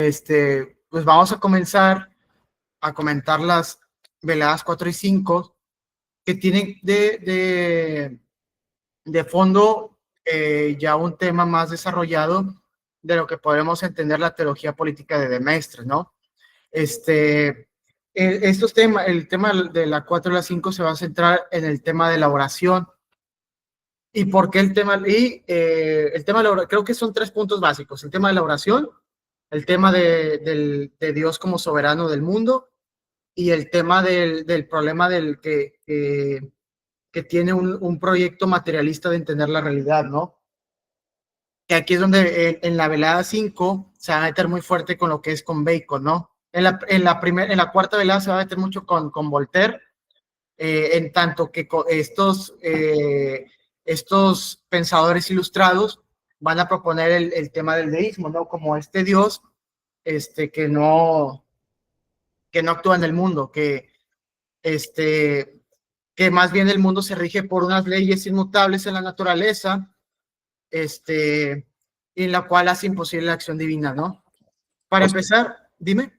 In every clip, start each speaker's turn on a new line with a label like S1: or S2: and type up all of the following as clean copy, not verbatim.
S1: Pues vamos a comenzar a comentar las veladas 4 y 5 que tienen de fondo ya un tema más desarrollado de lo que podemos entender la teología política de Demestre, ¿no? Estos temas, el tema de la 4 y la 5 se va a centrar en el tema de la oración. ¿Y por qué el tema? El tema de la oración, creo que son 3 puntos básicos: el tema de la oración, el tema de Dios como soberano del mundo y el tema del problema que tiene un proyecto materialista de entender la realidad, ¿no? Que aquí es donde en la velada 5 se va a meter muy fuerte con lo que es con Bacon, ¿no? En la cuarta velada se va a meter mucho con Voltaire, en tanto que estos pensadores ilustrados van a proponer el tema del deísmo, ¿no? Como este Dios que no actúa en el mundo, que más bien el mundo se rige por unas leyes inmutables en la naturaleza, en la cual hace imposible la acción divina, ¿no? Para empezar, dime.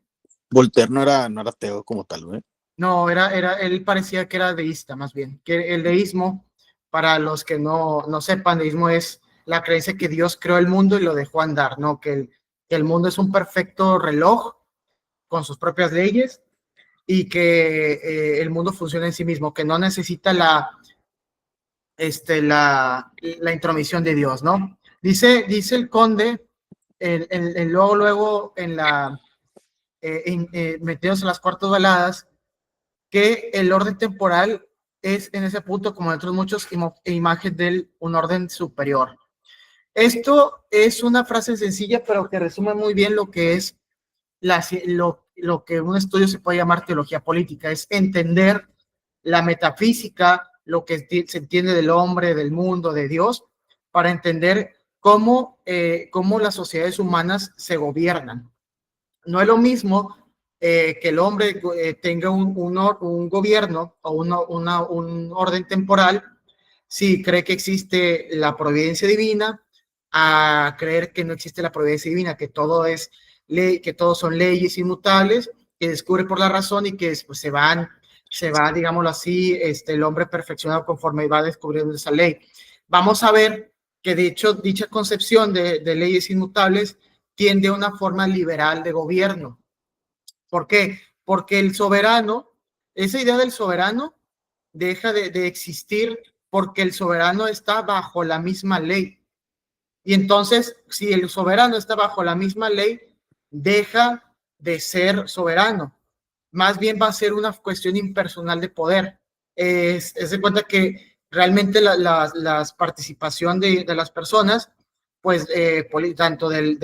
S2: Voltaire no era ateo como tal, ¿eh?
S1: No, él parecía que era deísta, más bien. Que el deísmo, para los que no sepan, deísmo es la creencia que Dios creó el mundo y lo dejó andar, ¿no? Que el mundo es un perfecto reloj con sus propias leyes y que el mundo funciona en sí mismo, que no necesita la intromisión de Dios, ¿no? Dice el conde, luego metidos en las cuartas baladas, que el orden temporal es en ese punto, como en otros muchos, imagen de un orden superior. Esto es una frase sencilla, pero que resume muy bien lo que es lo que un estudio se puede llamar teología política, es entender la metafísica, lo que se entiende del hombre, del mundo, de Dios, para entender cómo las sociedades humanas se gobiernan. No es lo mismo que el hombre tenga un gobierno o un orden temporal si cree que existe la providencia divina, a creer que no existe la providencia divina, que todo es ley, que todos son leyes inmutables, que descubre por la razón y que pues, se va, digámoslo así, el hombre perfeccionado conforme va descubriendo esa ley. Vamos a ver que de hecho dicha concepción de leyes inmutables tiende a una forma liberal de gobierno. ¿Por qué? Porque el soberano, esa idea del soberano deja de existir porque el soberano está bajo la misma ley. Y entonces, si el soberano está bajo la misma ley, deja de ser soberano. Más bien va a ser una cuestión impersonal de poder. Es de cuenta que realmente la participación de las personas, pues tanto del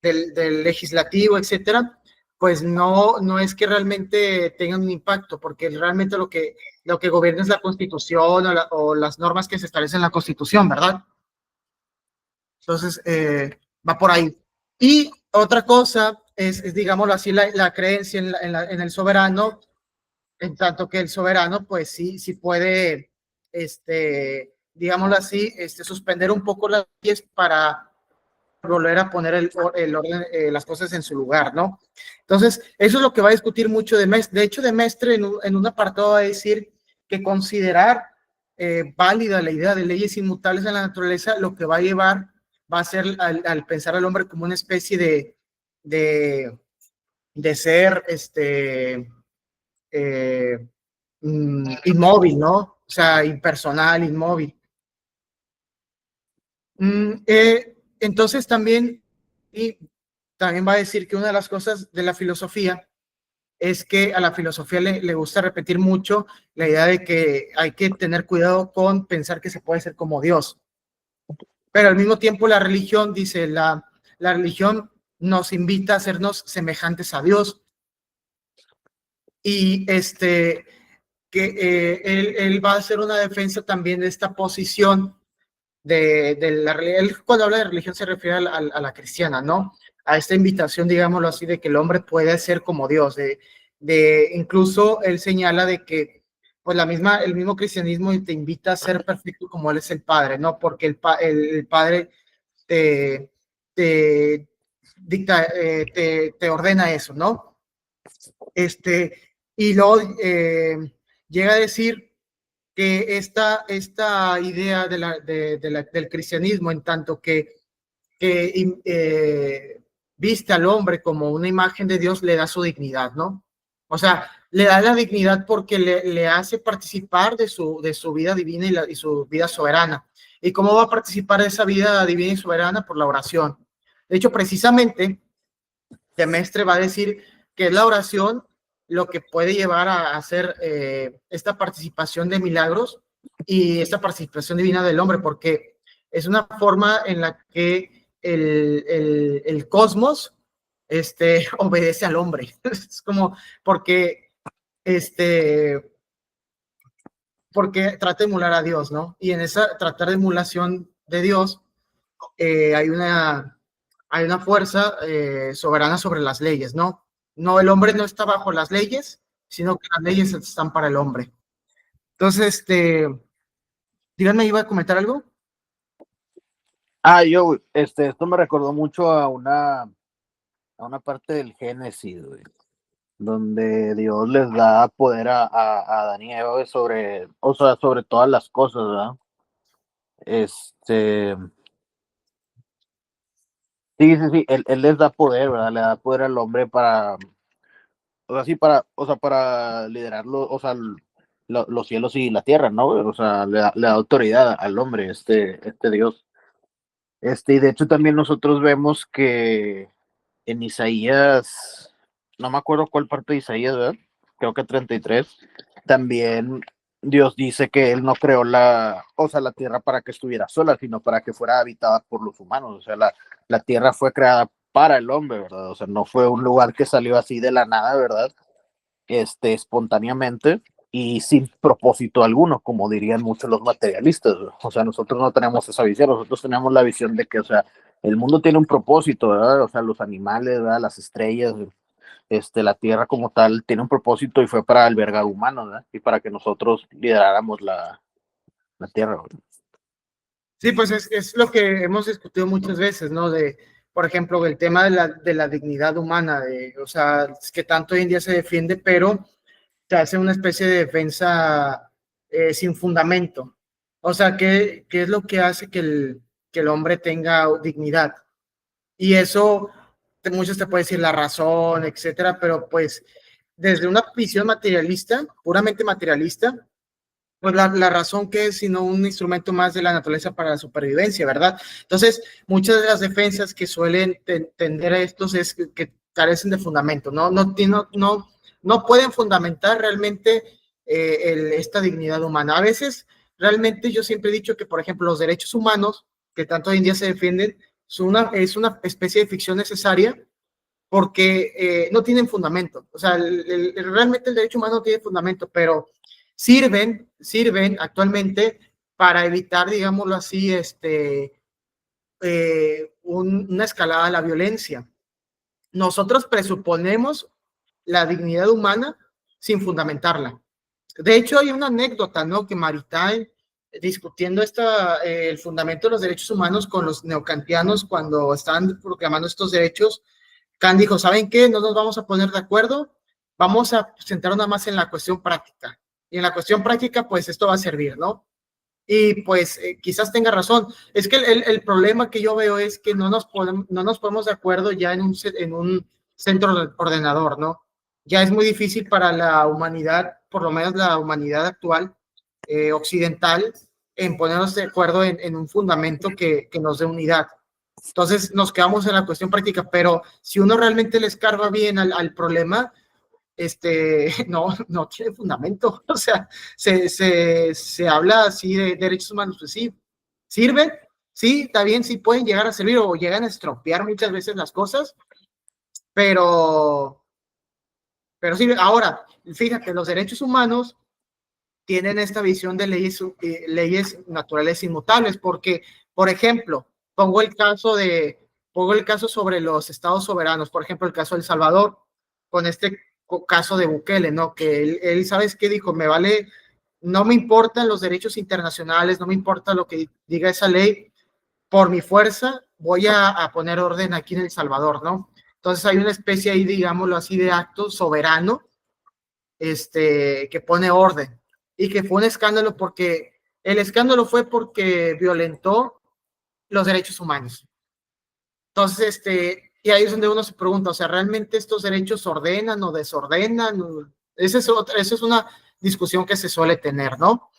S1: legislativo, etcétera, pues no es que realmente tengan un impacto, porque realmente lo que gobierna es la Constitución o las normas que se establecen en la Constitución, ¿verdad? Entonces, va por ahí. Y otra cosa es digámoslo así, la creencia en el soberano, en tanto que el soberano, pues sí puede, digámoslo así, suspender un poco las leyes para volver a poner el orden, las cosas en su lugar, ¿no? Entonces, eso es lo que va a discutir mucho de Mestre. De hecho, de Mestre en un apartado va a decir que considerar válida la idea de leyes inmutables en la naturaleza, lo que va a llevar va a ser al pensar al hombre como una especie de ser inmóvil, ¿no? O sea, impersonal, inmóvil. Entonces también va a decir que una de las cosas de la filosofía es que a la filosofía le gusta repetir mucho la idea de que hay que tener cuidado con pensar que se puede ser como Dios. Pero al mismo tiempo la religión, dice, la religión nos invita a hacernos semejantes a Dios. Y que él va a hacer una defensa también de esta posición de la realidad. Él, cuando habla de religión, se refiere a la cristiana, ¿no? A esta invitación, digámoslo así, de que el hombre puede ser como Dios, incluso él señala de que pues el mismo cristianismo te invita a ser perfecto como él es el Padre, ¿no? Porque el Padre te te ordena eso, ¿no? Y luego llega a decir que esta idea del cristianismo, en tanto que viste al hombre como una imagen de Dios, le da su dignidad, ¿no? O sea, le da la dignidad porque le hace participar de su vida divina y su vida soberana. ¿Y cómo va a participar de esa vida divina y soberana? Por la oración. De hecho, precisamente, Demestre va a decir que es la oración lo que puede llevar a hacer esta participación de milagros y esta participación divina del hombre, porque es una forma en la que el cosmos obedece al hombre. Es como porque porque trata de emular a Dios, ¿no? Y en esa tratar de emulación de Dios hay una fuerza soberana sobre las leyes, ¿no? No, el hombre no está bajo las leyes, sino que las leyes están para el hombre. Entonces, díganme, ¿iba a comentar algo?
S2: Esto me recordó mucho a una parte del Génesis, güey, donde Dios les da poder a Adán y Eva sobre, o sea, sobre todas las cosas, ¿verdad? Sí, él les da poder, ¿verdad? Le da poder al hombre para, o sea, sí, para liderarlo, o sea, los cielos y la tierra, ¿no? O sea, le da autoridad al hombre, este Dios. Y de hecho también nosotros vemos que en Isaías, no me acuerdo cuál parte de Isaías, ¿verdad? Creo que 33, también Dios dice que él no creó o sea, la tierra para que estuviera sola, sino para que fuera habitada por los humanos. O sea, la tierra fue creada para el hombre, ¿verdad? O sea, no fue un lugar que salió así de la nada, ¿verdad? Espontáneamente y sin propósito alguno, como dirían muchos los materialistas. O sea, nosotros no tenemos esa visión, nosotros tenemos la visión de que, o sea, el mundo tiene un propósito, ¿verdad? O sea, los animales, ¿verdad? Las estrellas, la tierra como tal tiene un propósito y fue para albergar humanos, ¿verdad? Y para que nosotros lideráramos la tierra, ¿verdad?
S1: Sí, pues es lo que hemos discutido muchas veces, ¿no? Por ejemplo, el tema de la dignidad humana, o sea, es que tanto hoy en día se defiende, pero se hace una especie de defensa sin fundamento. O sea, ¿qué es lo que hace que el hombre tenga dignidad? Y eso, muchos te pueden decir la razón, etcétera, pero pues desde una visión materialista, puramente materialista, pues la razón que es sino un instrumento más de la naturaleza para la supervivencia, ¿verdad? Entonces, muchas de las defensas que suelen tender a estos es que carecen de fundamento, no pueden fundamentar realmente esta dignidad humana. A veces, realmente yo siempre he dicho que, por ejemplo, los derechos humanos, que tanto hoy en día se defienden, es una especie de ficción necesaria porque no tienen fundamento. O sea, realmente el derecho humano no tiene fundamento, pero sirven actualmente para evitar, digámoslo así, una escalada a la violencia. Nosotros presuponemos la dignidad humana sin fundamentarla. De hecho, hay una anécdota, ¿no? Que Maritain, discutiendo el fundamento de los derechos humanos con los neocantianos cuando estaban proclamando estos derechos, Kant dijo, ¿saben qué? No nos vamos a poner de acuerdo, vamos a centrarnos más en la cuestión práctica. Y en la cuestión práctica, pues esto va a servir, ¿no? Y pues quizás tenga razón. Es que el problema que yo veo es que no nos ponemos de acuerdo ya en un centro ordenador, ¿no? Ya es muy difícil para la humanidad, por lo menos la humanidad actual, occidental, en ponernos de acuerdo en un fundamento que nos dé unidad. Entonces nos quedamos en la cuestión práctica, pero si uno realmente le escarba bien al problema, no tiene fundamento. O sea, se habla así de derechos humanos, pues sí, sirven, sí, está bien, sí pueden llegar a servir o llegan a estropear muchas veces las cosas, pero sí, ahora, fíjate, los derechos humanos tienen esta visión de leyes naturales inmutables, porque, por ejemplo, pongo el caso sobre los estados soberanos, por ejemplo, el caso de El Salvador, con este caso de Bukele, ¿no? Que él ¿sabes qué dijo? No me importan los derechos internacionales, no me importa lo que diga esa ley, por mi fuerza voy a poner orden aquí en El Salvador, ¿no? Entonces hay una especie ahí, digámoslo así, de acto soberano, que pone orden, y que fue un escándalo porque el escándalo fue porque violentó los derechos humanos. Entonces, y ahí es donde uno se pregunta, o sea, ¿realmente estos derechos ordenan o desordenan? Esa es una discusión que se suele tener, ¿no?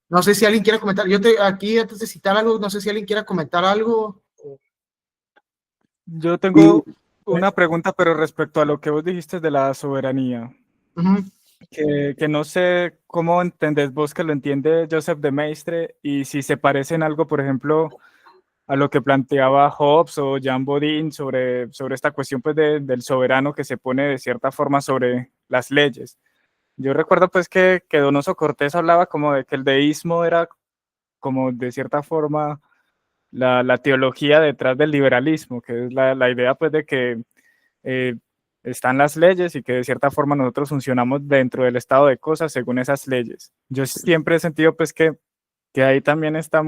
S1: No sé si alguien quiere comentar. Aquí, antes de citar algo, no sé si alguien quiera comentar algo.
S3: Yo tengo una pregunta, pero respecto a lo que vos dijiste de la soberanía, que no sé cómo entendés vos que lo entiende Joseph de Maistre y si se parece en algo, por ejemplo, a lo que planteaba Hobbes o Jean Bodin sobre esta cuestión pues, del soberano que se pone de cierta forma sobre las leyes. Yo recuerdo pues que Donoso Cortés hablaba como de que el deísmo era como de cierta forma la teología detrás del liberalismo, que es la idea pues de que están las leyes y que de cierta forma nosotros funcionamos dentro del estado de cosas según esas leyes. Yo siempre he sentido pues que ahí también está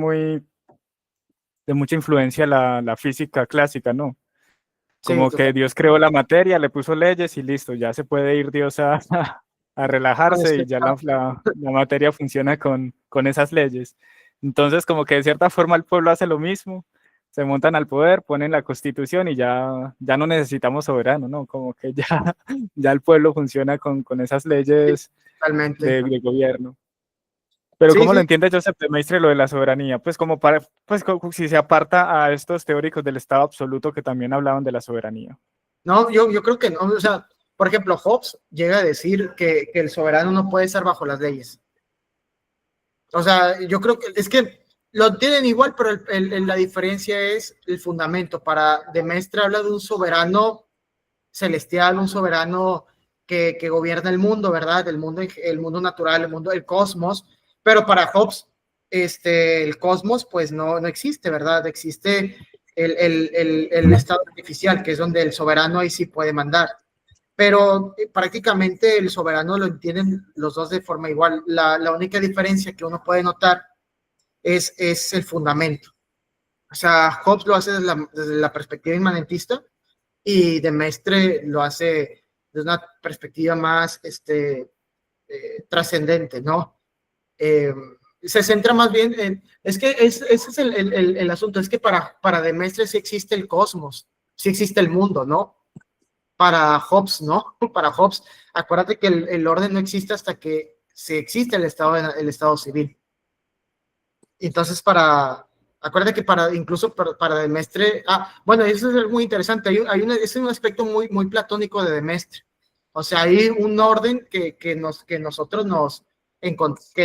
S3: de mucha influencia la física clásica, ¿no? Como
S1: Sí,
S3: que Dios creó la materia, le puso leyes y listo, ya se puede ir Dios a relajarse y ya la materia funciona con esas leyes. Entonces, como que de cierta forma el pueblo hace lo mismo, se montan al poder, ponen la constitución y ya no necesitamos soberano, ¿no? Como que ya el pueblo funciona con esas leyes
S1: totalmente.
S3: de gobierno. Pero
S1: Sí,
S3: ¿cómo lo
S1: sí.
S3: entiende Joseph de Maistre lo de la soberanía? Pues como si se aparta a estos teóricos del Estado absoluto que también hablaban de la soberanía.
S1: No, yo creo que no. O sea, por ejemplo, Hobbes llega a decir que el soberano no puede estar bajo las leyes. O sea, yo creo que es que lo tienen igual, pero la diferencia es el fundamento. Para de Maistre habla de un soberano celestial, un soberano que gobierna el mundo, ¿verdad? El mundo natural, el cosmos. Pero para Hobbes, el cosmos, pues no existe, ¿verdad? Existe el estado artificial, que es donde el soberano ahí sí puede mandar. Pero prácticamente el soberano lo entienden los dos de forma igual. La única diferencia que uno puede notar es el fundamento. O sea, Hobbes lo hace desde la perspectiva inmanentista y de Maistre lo hace desde una perspectiva más trascendente, ¿no? Se centra más bien es que ese es el asunto, es que para de Maistre sí existe el cosmos, sí existe el mundo, ¿no? Para Hobbes, ¿no? Para Hobbes, acuérdate que el orden no existe hasta que se existe el estado civil. Entonces, acuérdate que incluso para Demestre, bueno, eso es muy interesante, es un aspecto muy platónico de Demestre. O sea, hay un orden que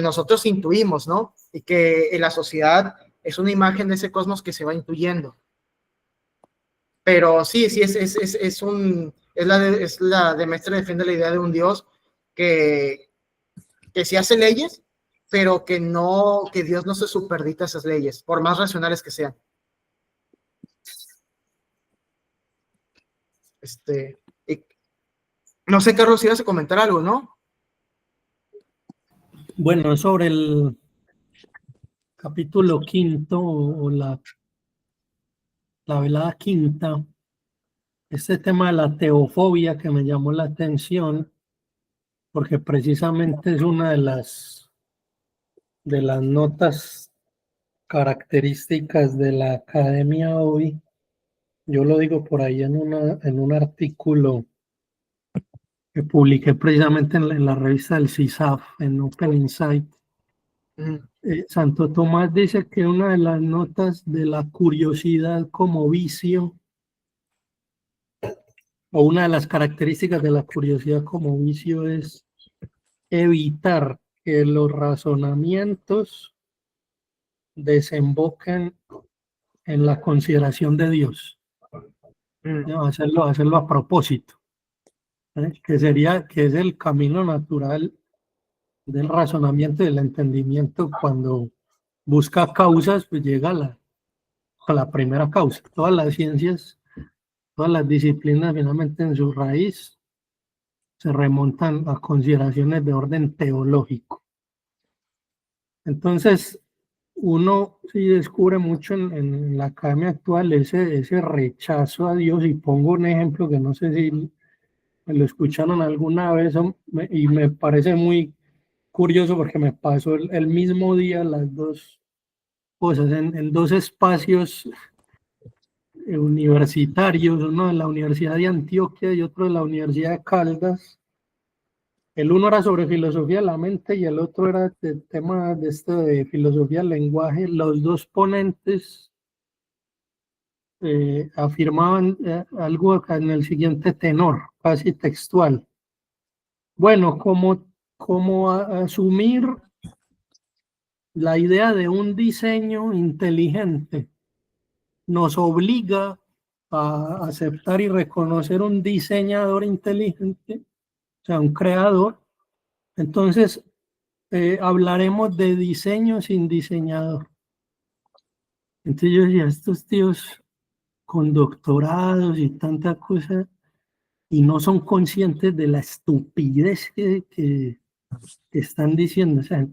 S1: nosotros intuimos, ¿no? Y que en la sociedad es una imagen de ese cosmos que se va intuyendo. Pero sí, es la Demestre defiende la idea de un Dios que sí hace leyes, pero que Dios no se superdita esas leyes, por más racionales que sean. No sé, Carlos, si ibas a comentar algo, ¿no?
S4: Bueno, sobre el capítulo quinto o la velada quinta, este tema de la teofobia que me llamó la atención, porque precisamente es una de las notas características de la academia hoy. Yo lo digo por ahí en un artículo que publiqué precisamente en la revista del CISAF, en Open Insight. Santo Tomás dice que una de las notas de la curiosidad como vicio, o una de las características de la curiosidad como vicio, es evitar que los razonamientos desemboquen en la consideración de Dios. No, hacerlo a propósito, que es el camino natural del razonamiento y del entendimiento. Cuando busca causas, pues llega a la primera causa. Todas las ciencias, todas las disciplinas, finalmente en su raíz se remontan a consideraciones de orden teológico. Entonces, uno sí descubre mucho en la academia actual ese rechazo a Dios, y pongo un ejemplo que no sé si me lo escucharon alguna vez y me parece muy curioso porque me pasó el mismo día las dos cosas en dos espacios universitarios, uno en la Universidad de Antioquia y otro en la Universidad de Caldas. El uno era sobre filosofía de la mente y el otro era de tema de filosofía del lenguaje. Los dos ponentes afirmaban algo en el siguiente tenor, casi textual. Bueno, como asumir la idea de un diseño inteligente nos obliga a aceptar y reconocer un diseñador inteligente, o sea, un creador. Entonces, hablaremos de diseño sin diseñador. Entonces yo decía, estos tíos con doctorados y tanta cosa, y no son conscientes de la estupidez que están diciendo. O sea,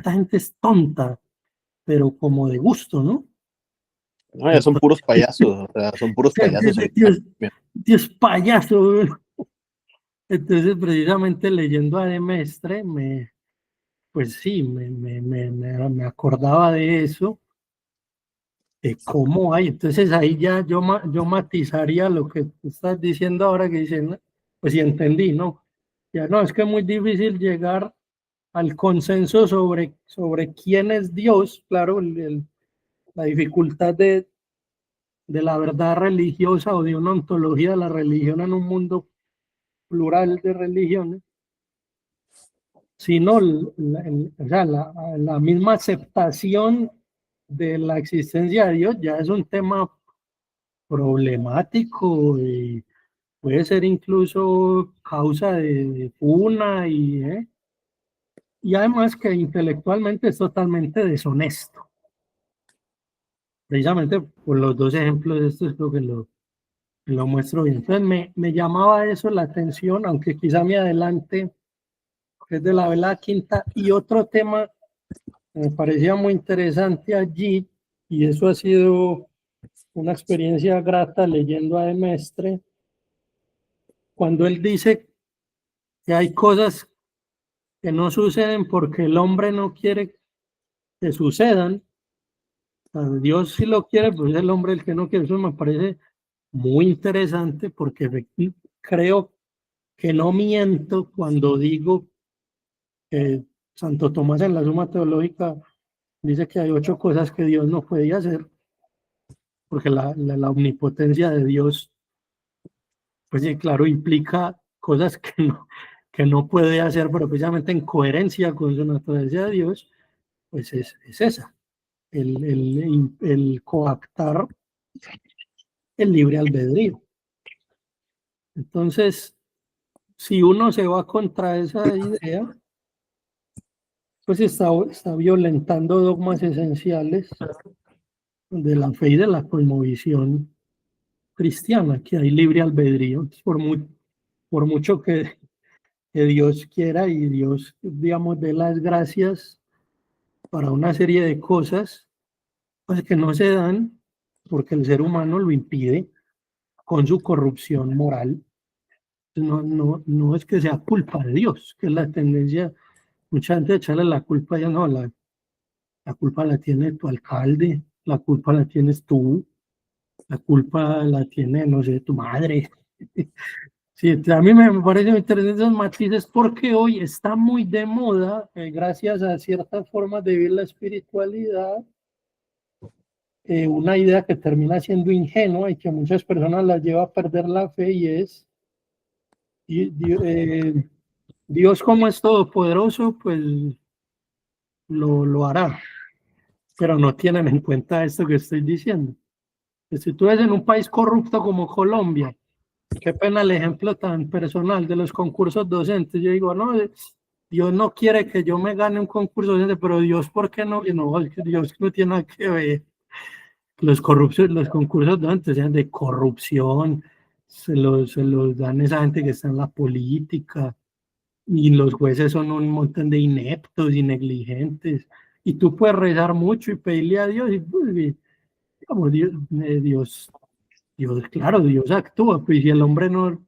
S4: gente es tonta, pero como de gusto, ¿no?
S2: No, ya son puros payasos, o sea, son puros payasos.
S4: Dios payaso. Entonces, precisamente leyendo a De Mestre, pues sí, me acordaba de eso, de cómo hay. Entonces ahí ya yo matizaría lo que tú estás diciendo ahora, que dicen, pues sí entendí, ¿no? Ya no, es que es muy difícil llegar al consenso sobre quién es Dios, claro, la dificultad de la verdad religiosa o de una ontología de la religión en un mundo plural de religiones, sino o sea, la misma aceptación de la existencia de Dios ya es un tema problemático y puede ser incluso causa de funa y además que intelectualmente es totalmente deshonesto. Precisamente por los dos ejemplos de estos creo que lo muestro bien. Entonces me llamaba eso la atención, aunque quizá me adelante, que es de la velada quinta, y otro tema que me parecía muy interesante allí, y eso ha sido una experiencia grata leyendo a De Mestre, cuando él dice que hay cosas que no suceden porque el hombre no quiere que sucedan. O sea, Dios si lo quiere, pues es el hombre el que no quiere. Eso me parece muy interesante porque creo que no miento cuando digo que Santo Tomás en la Suma Teológica dice que hay 8 cosas que Dios no podía hacer, porque la omnipotencia de Dios, pues sí, claro, implica cosas que no puede hacer, pero precisamente en coherencia con su naturaleza de Dios, pues es esa, el coactar el libre albedrío. Entonces, si uno se va contra esa idea, pues está violentando dogmas esenciales de la fe y de la cosmovisión cristiana, que hay libre albedrío. Por mucho que Dios quiera y Dios, digamos, dé las gracias para una serie de cosas, pues que no se dan porque el ser humano lo impide con su corrupción moral. No es que sea culpa de Dios, que es la tendencia, mucha gente echarle la culpa, ya no, la culpa la tiene tu alcalde, la culpa la tienes tú, la culpa la tiene, no sé, tu madre. Sí, a mí me parece interesante esos matices porque hoy está muy de moda, gracias a ciertas formas de vivir la espiritualidad, una idea que termina siendo ingenua y que a muchas personas las lleva a perder la fe, y es Dios, como es todopoderoso, pues lo hará, pero no tienen en cuenta esto que estoy diciendo. Si tú ves en un país corrupto como Colombia, qué pena el ejemplo tan personal de los concursos docentes. Yo digo, no, Dios no quiere que yo me gane un concurso docente, pero Dios, ¿por qué no? Y no, Dios no tiene nada que ver. Los concursos docentes sean de corrupción, se los dan a esa gente que está en la política, y los jueces son un montón de ineptos y negligentes. y tú puedes rezar mucho y pedirle a Dios, y pues, digamos, Dios, claro, Dios actúa, pues si el hombre no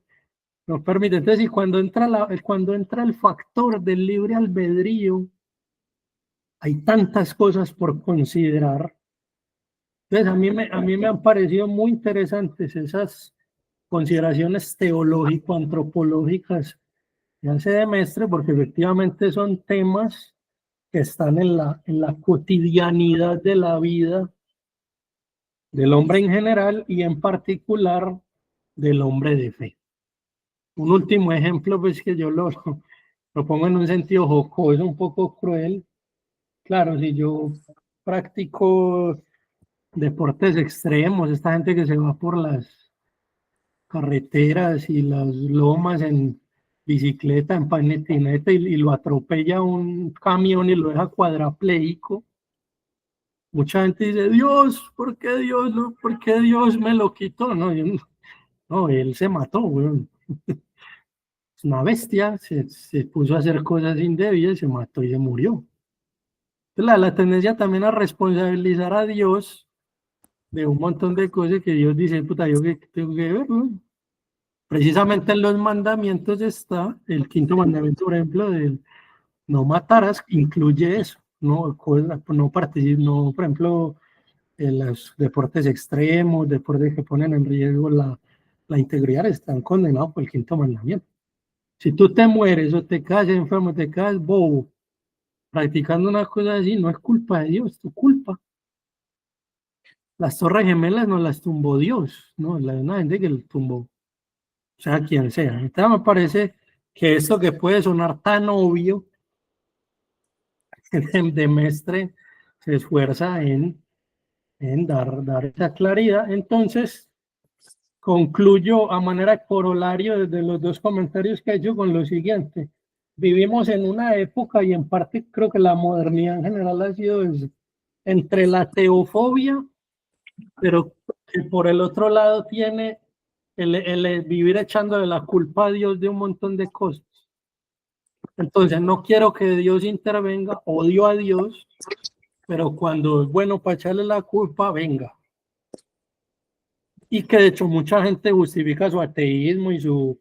S4: permite. Entonces, y cuando entra el factor del libre albedrío, hay tantas cosas por considerar. Entonces, a mí me han parecido muy interesantes esas consideraciones teológico-antropológicas que hace de Mestre, porque efectivamente son temas que están en la cotidianidad de la vida del hombre en general y en particular del hombre de fe. Un último ejemplo, pues que yo lo pongo en un sentido jocoso, un poco cruel. Claro, si yo practico deportes extremos, esta gente que se va por las carreteras y las lomas en bicicleta, en patineta y lo atropella un camión y lo deja cuadrapléjico. Mucha gente dice, Dios, ¿por qué Dios, no? ¿Por qué Dios me lo quitó? No, no, él se mató, güey. Es una bestia, se puso a hacer cosas indebidas, se mató y se murió. La tendencia también a responsabilizar a Dios de un montón de cosas que Dios dice, puta, yo qué tengo que ver, ¿no? Precisamente en los mandamientos está el quinto mandamiento, por ejemplo, de no matarás, incluye eso, no participar, no, por ejemplo, en los deportes extremos, deportes que ponen en riesgo la integridad, están condenados por el quinto mandamiento. Si tú te mueres o te caes enfermo, te caes bobo, practicando una cosa así, no es culpa de Dios, es tu culpa. Las Torres Gemelas no las tumbó Dios, no, la de una gente que las tumbó, o sea, quien sea. Entonces me parece que esto que puede sonar tan obvio, de Mestre se esfuerza en dar esa claridad. Entonces, concluyo a manera de corolario de los dos comentarios que he hecho con lo siguiente. Vivimos en una época, y en parte creo que la modernidad en general ha sido entre la teofobia, pero que por el otro lado tiene el vivir echándole la culpa a Dios de un montón de cosas. Entonces, no quiero que Dios intervenga, odio a Dios, pero cuando es bueno para echarle la culpa, venga. Y que de hecho mucha gente justifica su ateísmo y su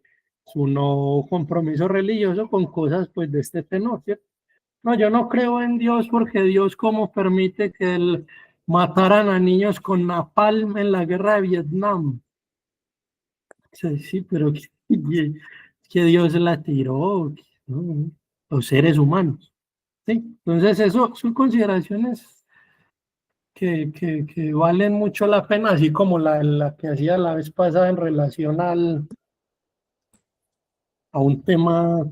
S4: no compromiso religioso con cosas pues de este tenor, ¿cierto? No, yo no creo en Dios porque Dios como permite que mataran a niños con napalm en la guerra de Vietnam. Sí, pero que Dios la tiró, ¿no? Los seres humanos. ¿Sí? Entonces eso son consideraciones que valen mucho la pena, así como la que hacía la vez pasada en relación a un tema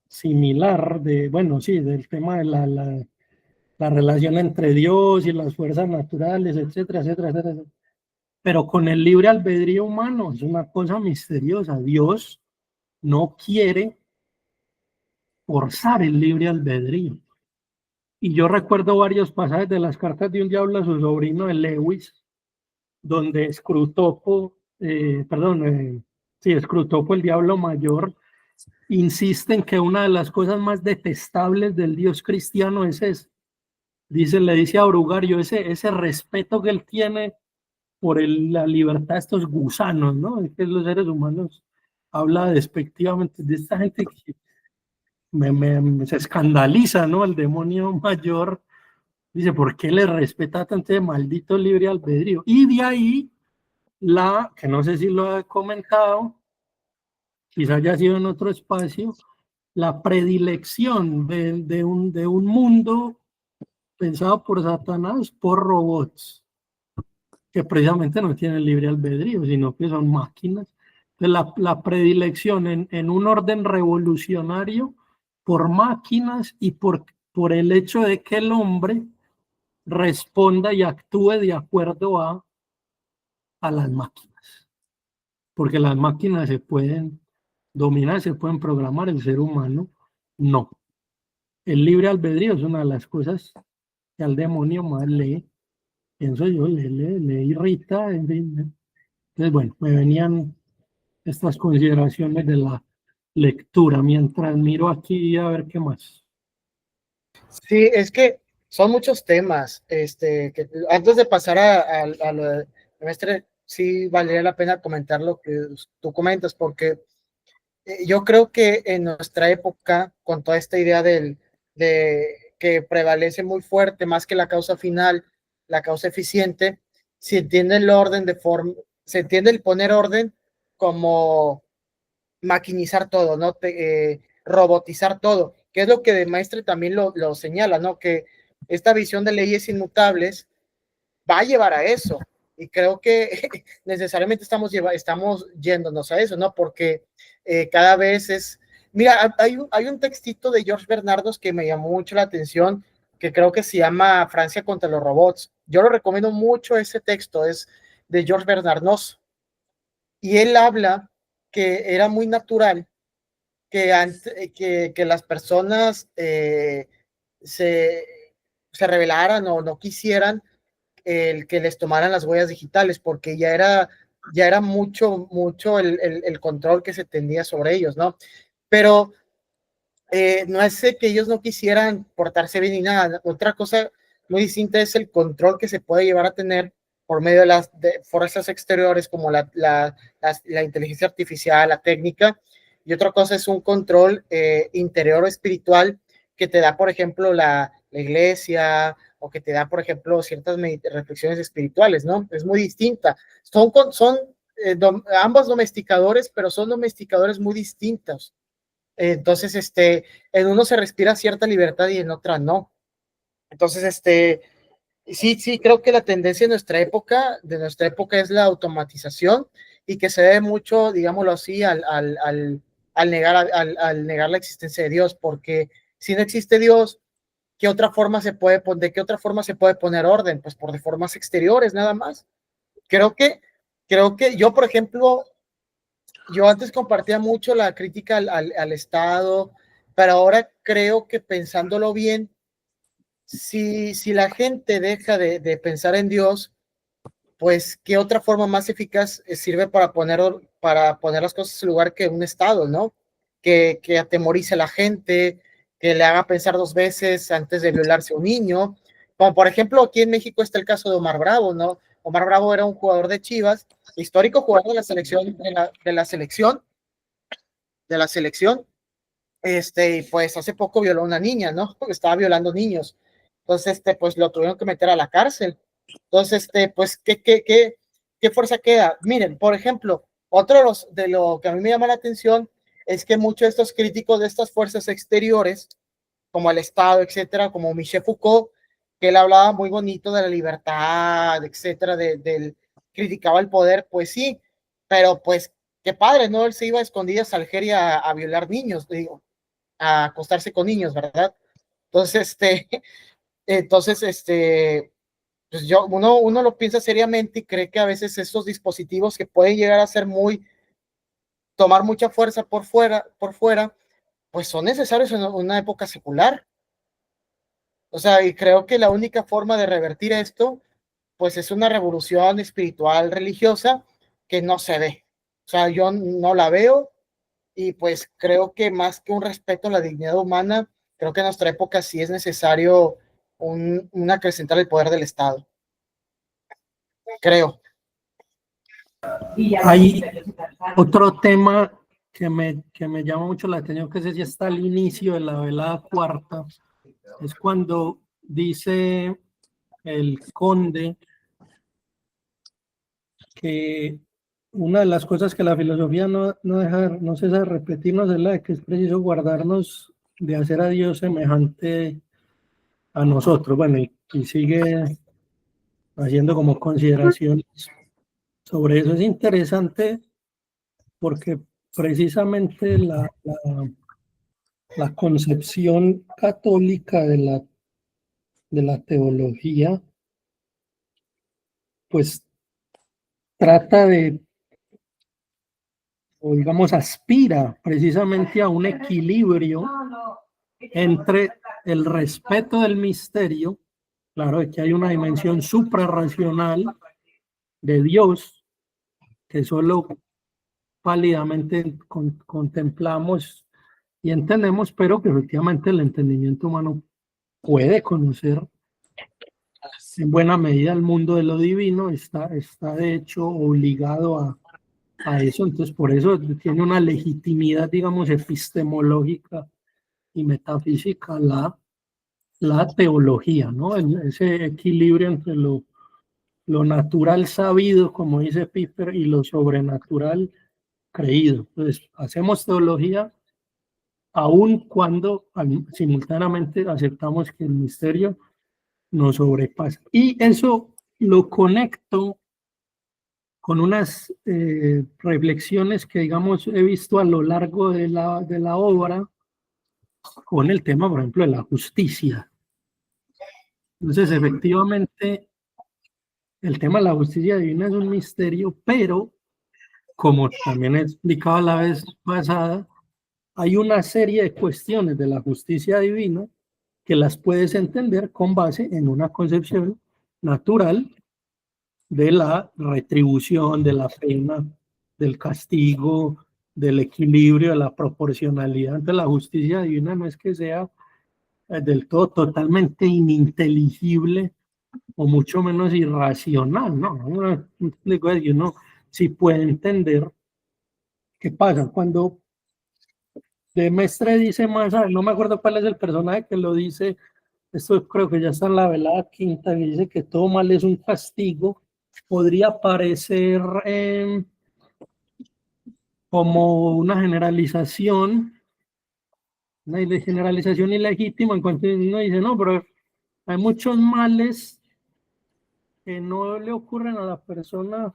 S4: similar bueno, sí, del tema de la relación entre Dios y las fuerzas naturales, etcétera, etcétera, etcétera. Pero con el libre albedrío humano es una cosa misteriosa. Dios no quiere forzar el libre albedrío. Y yo recuerdo varios pasajes de las cartas de un diablo a su sobrino de Lewis, donde Scrutopo, Scrutopo, el diablo mayor, insiste en que una de las cosas más detestables del Dios cristiano es ese. Le dice a Brugario ese respeto que él tiene por la libertad de estos gusanos, ¿no? Es que los seres humanos habla despectivamente de esta gente que se escandaliza, ¿no? El demonio mayor dice, ¿por qué le respeta tanto de maldito libre albedrío? Y de ahí, que no sé si lo he comentado, quizá haya sido en otro espacio, la predilección de un mundo pensado por Satanás por robots, que precisamente no tienen libre albedrío, sino que son máquinas. Entonces, la predilección en un orden revolucionario por máquinas y por el hecho de que el hombre responda y actúe de acuerdo a las máquinas. Porque las máquinas se pueden dominar, se pueden programar, el ser humano no. El libre albedrío es una de las cosas que al demonio más pienso yo, le irrita. En fin. Entonces, bueno, me venían estas consideraciones de la lectura mientras miro aquí a ver qué más.
S1: Sí, es que son muchos temas. Que antes de pasar a lo de maestre, sí valdría la pena comentar lo que tú comentas, porque yo creo que en nuestra época, con toda esta idea de que prevalece muy fuerte, más que la causa final, la causa eficiente, se entiende el orden se entiende el poner orden como maquinizar todo, ¿no? Robotizar todo, que es lo que de Maestre también lo señala, ¿no? Que esta visión de leyes inmutables va a llevar a eso. Y creo que necesariamente estamos yéndonos a eso, ¿no? Porque cada vez es... Mira, hay un textito de George Bernardos que me llamó mucho la atención, que creo que se llama Francia contra los robots. Yo lo recomiendo mucho, ese texto es de George Bernardos. Y él habla que era muy natural que las personas se rebelaran o no quisieran el que les tomaran las huellas digitales, porque ya era mucho el control que se tenía sobre ellos, ¿no? Pero no es que ellos no quisieran portarse bien ni nada. Otra cosa muy distinta es el control que se puede llevar a tener por medio de las fuerzas exteriores como la inteligencia artificial, la técnica, y otra cosa es un control interior o espiritual que te da, por ejemplo, la iglesia, o que te da, por ejemplo, ciertas reflexiones espirituales, ¿no? Es muy distinta. Son ambos domesticadores, pero son domesticadores muy distintos. Entonces, en uno se respira cierta libertad y en otra no. Entonces, sí, creo que la tendencia de nuestra época es la automatización, y que se debe mucho, digámoslo así, al negar la existencia de Dios, porque si no existe Dios, ¿de qué otra forma se puede poner orden? Pues por de formas exteriores, nada más. Creo que yo, por ejemplo, yo antes compartía mucho la crítica al Estado, pero ahora creo que pensándolo bien, si la gente deja de pensar en Dios, pues qué otra forma más eficaz sirve para poner las cosas en lugar que un Estado, ¿no? Que atemorice a la gente, que le haga pensar dos veces antes de violarse a un niño. Como por ejemplo, aquí en México está el caso de Omar Bravo, ¿no? Omar Bravo era un jugador de Chivas, histórico jugador de la selección, y pues hace poco violó a una niña, ¿no? Porque estaba violando niños. Entonces, pues lo tuvieron que meter a la cárcel. Entonces, pues, ¿qué fuerza queda? Miren, por ejemplo, otro de lo que a mí me llama la atención es que muchos de estos críticos de estas fuerzas exteriores, como el Estado, etcétera, como Michel Foucault, que él hablaba muy bonito de la libertad, etcétera, criticaba el poder, pues sí, pero pues qué padre, ¿no? Él se iba a escondidas a Algeria a violar niños, digo, a acostarse con niños, ¿verdad? Entonces, pues uno lo piensa seriamente y cree que a veces estos dispositivos que pueden llegar a ser tomar mucha fuerza por fuera, pues son necesarios en una época secular. O sea, y creo que la única forma de revertir esto, pues es una revolución espiritual religiosa que no se ve. O sea, yo no la veo, y pues creo que más que un respeto a la dignidad humana, creo que en nuestra época sí es necesario acrecentar el poder del Estado. Creo.
S4: Hay otro tema que me llama mucho la atención, que ese ya está al inicio de la velada cuarta, es cuando dice el conde que una de las cosas que la filosofía no cesa de repetirnos es la de que es preciso guardarnos de hacer a Dios semejante a nosotros. Bueno, y sigue haciendo como consideraciones sobre eso. Es interesante porque precisamente la concepción católica de la teología, pues trata o digamos, aspira precisamente a un equilibrio entre el respeto del misterio, claro, de que hay una dimensión suprarracional de Dios que solo válidamente contemplamos y entendemos, pero que efectivamente el entendimiento humano puede conocer en buena medida el mundo de lo divino está de hecho obligado a eso, entonces por eso tiene una legitimidad, digamos, epistemológica y metafísica la teología, ¿no? Ese equilibrio entre lo natural sabido, como dice Piper, y lo sobrenatural creído. Entonces, hacemos teología aun cuando simultáneamente aceptamos que el misterio nos sobrepasa. Y eso lo conecto con unas reflexiones que, digamos, he visto a lo largo de la obra con el tema, por ejemplo, de la justicia. Entonces, efectivamente, el tema de la justicia divina es un misterio, pero, como también he explicado la vez pasada, hay una serie de cuestiones de la justicia divina que las puedes entender con base en una concepción natural de la retribución, de la pena, del castigo, del equilibrio, de la proporcionalidad. Entonces, la justicia divina no es que sea del todo totalmente ininteligible o mucho menos irracional, ¿no? Uno sí puede entender qué pasa cuando de Mestre dice más, no me acuerdo cuál es el personaje que lo dice, esto creo que ya está en la velada quinta, que dice que todo mal es un castigo, podría parecer como una generalización ilegítima, en cuanto uno dice, no, pero hay muchos males que no le ocurren a la persona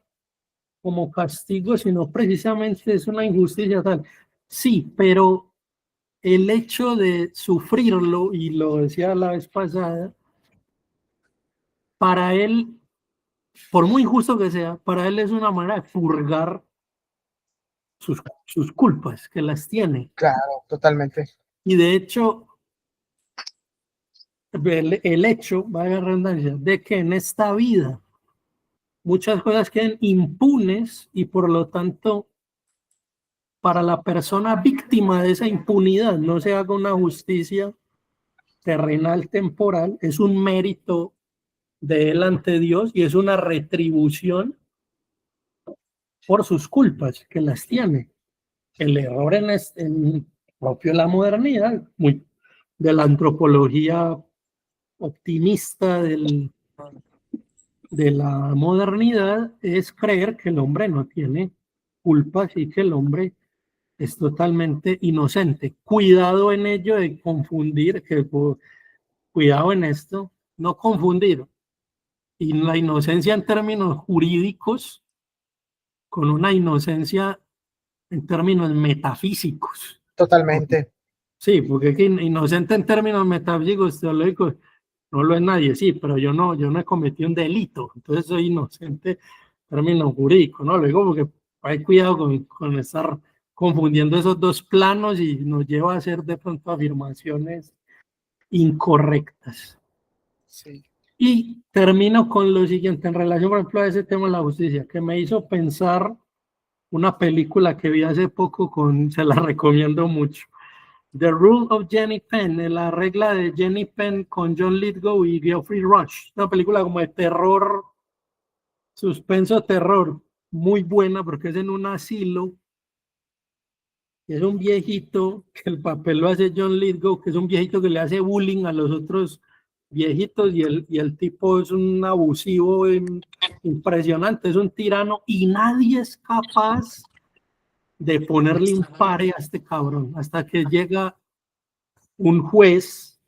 S4: como castigo, sino precisamente es una injusticia tal. Sí, pero el hecho de sufrirlo, y lo decía la vez pasada, para él, por muy injusto que sea, para él es una manera de purgar sus culpas, que las tiene.
S1: Claro, totalmente.
S4: Y de hecho, el hecho, vaya la redundancia, de que en esta vida muchas cosas queden impunes y por lo tanto para la persona víctima de esa impunidad no se haga una justicia terrenal temporal, es un mérito de él ante Dios y es una retribución por sus culpas que las tiene. El error en propio la modernidad, muy de la antropología optimista de la modernidad, es creer que el hombre no tiene culpas y que el hombre es totalmente inocente. Cuidado en ello de confundir, cuidado en esto, no confundir y la inocencia en términos jurídicos con una inocencia en términos metafísicos.
S1: Totalmente.
S4: Sí, porque inocente en términos metafísicos, teológicos, no lo es nadie, sí, pero yo no he cometido un delito, entonces soy inocente en términos jurídicos, ¿no? Lo digo porque hay cuidado con estar confundiendo esos dos planos y nos lleva a hacer de pronto afirmaciones incorrectas.
S1: Sí.
S4: Y termino con lo siguiente, en relación, por ejemplo, a ese tema de la justicia, que me hizo pensar una película que vi hace poco, se la recomiendo mucho. The Rule of Jenny Penn, la regla de Jenny Penn con John Lithgow y Geoffrey Rush. Una película como de terror, suspenso terror, muy buena porque es en un asilo. Es un viejito, que el papel lo hace John Lithgow, que es un viejito que le hace bullying a los otros viejitos y el tipo es un abusivo impresionante, es un tirano y nadie es capaz de ponerle un pare a este cabrón hasta que llega un juez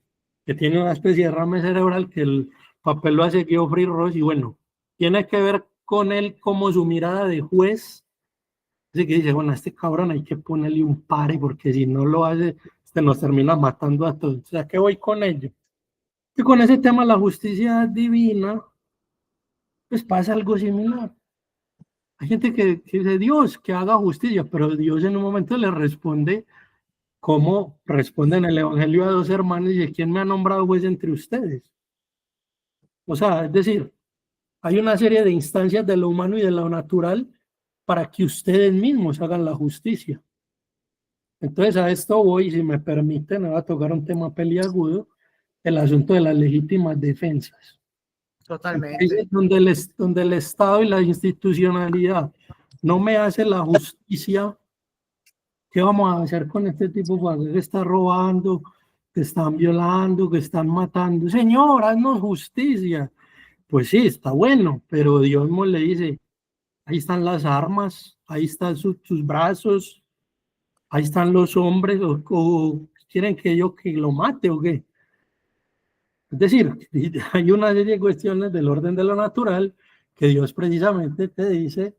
S4: que tiene una especie de rama cerebral que el papel lo hace Geoffrey Rush y bueno, tiene que ver con él como su mirada de juez. Así que dice, bueno, a este cabrón hay que ponerle un pare porque si no lo hace, nos termina matando a todos. O sea, ¿qué voy con ello? Y con ese tema de la justicia divina, pues pasa algo similar. Hay gente que dice, Dios, que haga justicia, pero Dios en un momento le responde como responde en el Evangelio a dos hermanos y dice, ¿quién me ha nombrado juez entre ustedes? O sea, es decir, hay una serie de instancias de lo humano y de lo natural para que ustedes mismos hagan la justicia. Entonces a esto voy, si me permiten, me va a tocar un tema peliagudo, el asunto de las legítimas defensas.
S1: Totalmente.
S4: Donde el Estado y la institucionalidad no me hace la justicia, ¿qué vamos a hacer con este tipo que está robando, que están violando, que están matando? Señor, haznos justicia. Pues sí, está bueno, pero Dios nos le dice, ahí están las armas, ahí están sus brazos, ahí están los hombres, o quieren que yo que lo mate o qué. Es decir, hay una serie de cuestiones del orden de lo natural que Dios precisamente te dice,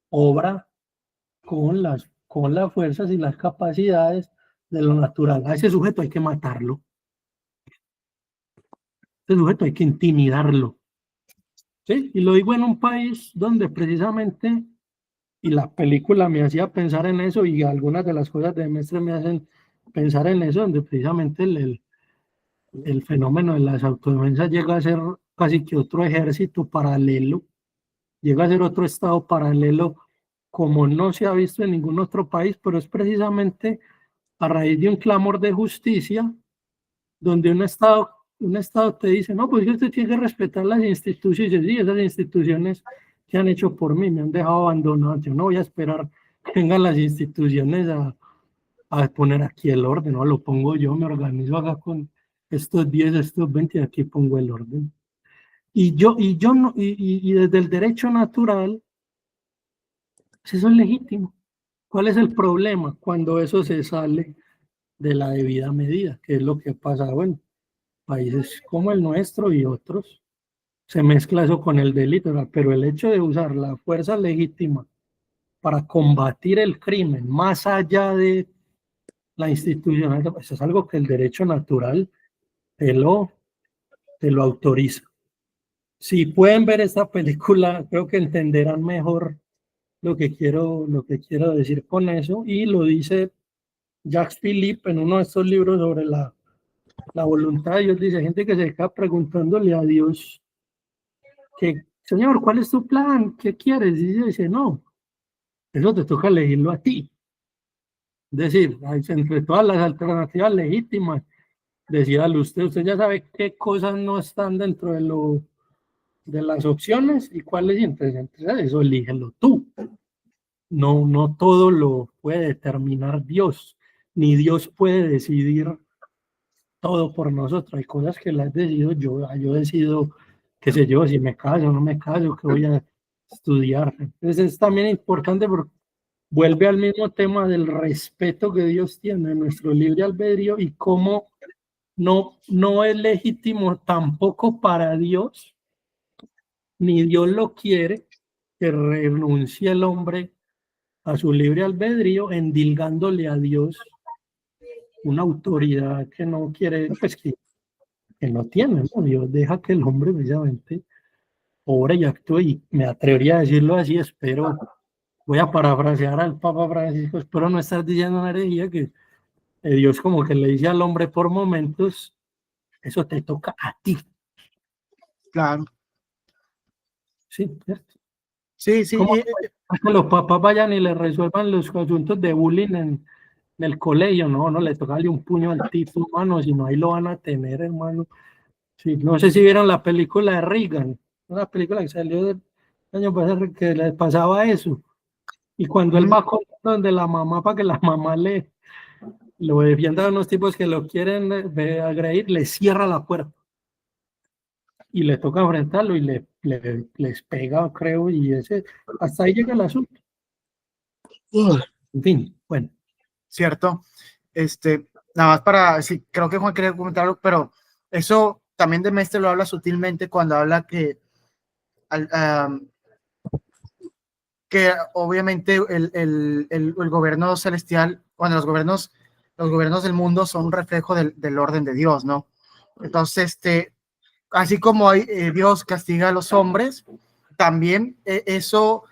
S4: obra con las fuerzas y las capacidades de lo natural. A ese sujeto hay que matarlo. A ese sujeto hay que intimidarlo. ¿Sí? Y lo digo en un país donde precisamente, y la película me hacía pensar en eso, y algunas de las cosas de Mestre me hacen pensar en eso, donde precisamente el fenómeno de las autodefensas llega a ser casi que otro ejército paralelo, llega a ser otro estado paralelo como no se ha visto en ningún otro país, pero es precisamente a raíz de un clamor de justicia, donde un estado te dice, no, pues usted tiene que respetar las instituciones, y esas instituciones que han hecho por mí, me han dejado abandonado, yo no voy a esperar que vengan las instituciones a poner aquí el orden, no, lo pongo yo, me organizo acá con estos 10, estos 20, y aquí pongo el orden. Y desde el derecho natural, pues eso es legítimo. ¿Cuál es el problema? Cuando eso se sale de la debida medida, que es lo que pasa, bueno, países como el nuestro y otros, se mezcla eso con el delito, ¿verdad? Pero el hecho de usar la fuerza legítima para combatir el crimen, más allá de la institucionalidad, pues es algo que el derecho natural te lo autoriza. Si pueden ver esta película, creo que entenderán mejor lo que quiero decir con eso, y lo dice Jacques Philippe en uno de estos libros sobre la voluntad de Dios. Dice, gente que se queda preguntándole a Dios que, Señor, ¿cuál es tu plan? ¿Qué quieres? Y Dios dice, no, eso te toca elegirlo a ti. Es decir, entre todas las alternativas legítimas, decídalo usted ya sabe qué cosas no están dentro de las opciones y cuáles, y entonces eso elígelo tú. No todo lo puede determinar Dios, ni Dios puede decidir todo por nosotros. Hay cosas que las decido yo decido, qué sé yo, si me caso o no me caso, que voy a estudiar. Entonces es también importante porque vuelve al mismo tema del respeto que Dios tiene en nuestro libre albedrío y cómo no es legítimo tampoco para Dios, ni Dios lo quiere, que renuncie el hombre a su libre albedrío, endilgándole a Dios una autoridad que no quiere, pues que no tiene, ¿no? Dios deja que el hombre precisamente obre y actúe, y me atrevería a decirlo así, espero, voy a parafrasear al Papa Francisco, espero no estar diciendo una herejía, que Dios como que le dice al hombre por momentos, eso te toca a ti.
S1: Claro.
S4: Sí, ¿cierto?
S1: Sí, sí.
S4: ¿Cómo que los papás vayan y le resuelvan los asuntos de bullying en el colegio? No le toca darle un puño al tipo, hermano, si no ahí lo van a tener, hermano. Sí, no sé si vieron la película de Reagan, una película que salió del año pasado que le pasaba eso. Y cuando él va con donde la mamá para que la mamá lo defienda a unos tipos que lo quieren agredir, le cierra la puerta. Y le toca enfrentarlo y les pega, creo, y hasta ahí llega el asunto. En fin, bueno.
S1: Cierto. Nada más para, sí, creo que Juan quería comentarlo, pero eso también de Mestre lo habla sutilmente cuando habla que obviamente el gobierno celestial, bueno, los gobiernos del mundo son un reflejo del orden de Dios, ¿no? Entonces, así como Dios castiga a los hombres, también eso,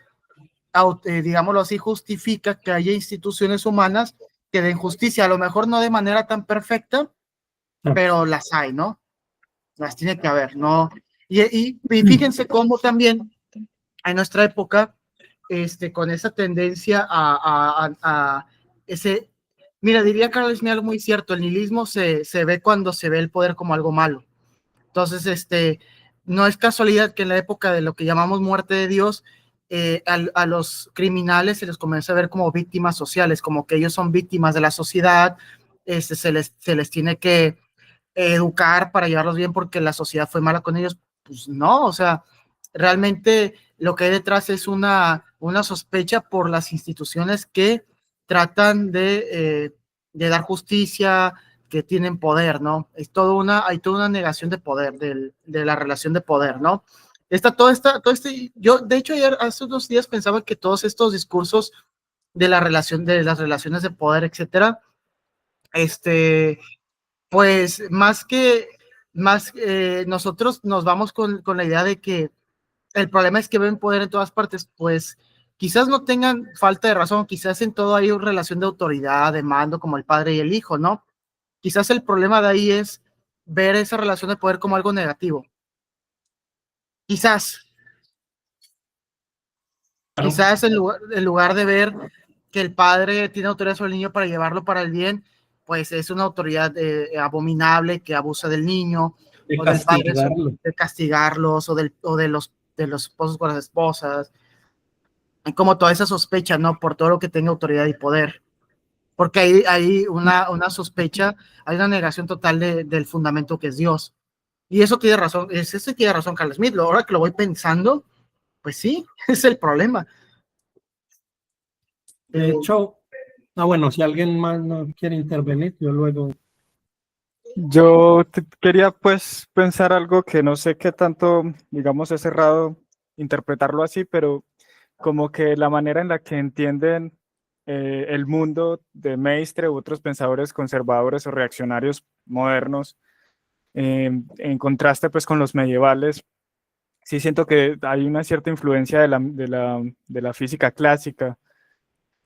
S1: digámoslo así, justifica que haya instituciones humanas que den justicia, a lo mejor no de manera tan perfecta, pero las hay, ¿no? Las tiene que haber, ¿no? Y fíjense cómo también en nuestra época, con esa tendencia a ese, mira, diría Carlos algo muy cierto, el nihilismo se ve cuando se ve el poder como algo malo. Entonces, no es casualidad que en la época de lo que llamamos muerte de Dios, a los criminales se les comienza a ver como víctimas sociales, como que ellos son víctimas de la sociedad, se les tiene que educar para llevarlos bien porque la sociedad fue mala con ellos. Pues no, o sea, realmente lo que hay detrás es una sospecha por las instituciones que tratan de dar justicia, que tienen poder, ¿no? Hay toda una negación de poder, de la relación de poder, ¿no? Yo, de hecho, ayer, hace unos días pensaba que todos estos discursos de las relaciones de poder, etcétera, pues nosotros nos vamos con la idea de que el problema es que ven poder en todas partes, pues quizás no tengan falta de razón, quizás en todo hay una relación de autoridad, de mando, como el padre y el hijo, ¿no? Quizás el problema de ahí es ver esa relación de poder como algo negativo. Quizás en lugar de ver que el padre tiene autoridad sobre el niño para llevarlo para el bien, pues es una autoridad abominable que abusa del niño,
S4: de
S1: o del padre,
S4: castigarlo.
S1: de castigarlos, o de los esposos con las esposas, como toda esa sospecha, ¿no? Por todo lo que tenga autoridad y poder. Porque hay una sospecha, hay una negación total del fundamento que es Dios. Y eso tiene razón, tiene razón Carl Smith. Ahora que lo voy pensando, pues sí, es el problema.
S4: De hecho, bueno, si alguien más no quiere intervenir, yo luego.
S3: Yo quería pues pensar algo que no sé qué tanto, digamos, es errado interpretarlo así, pero como que la manera en la que entienden el mundo de Maistre u otros pensadores conservadores o reaccionarios modernos, en contraste pues con los medievales, sí siento que hay una cierta influencia de la física clásica.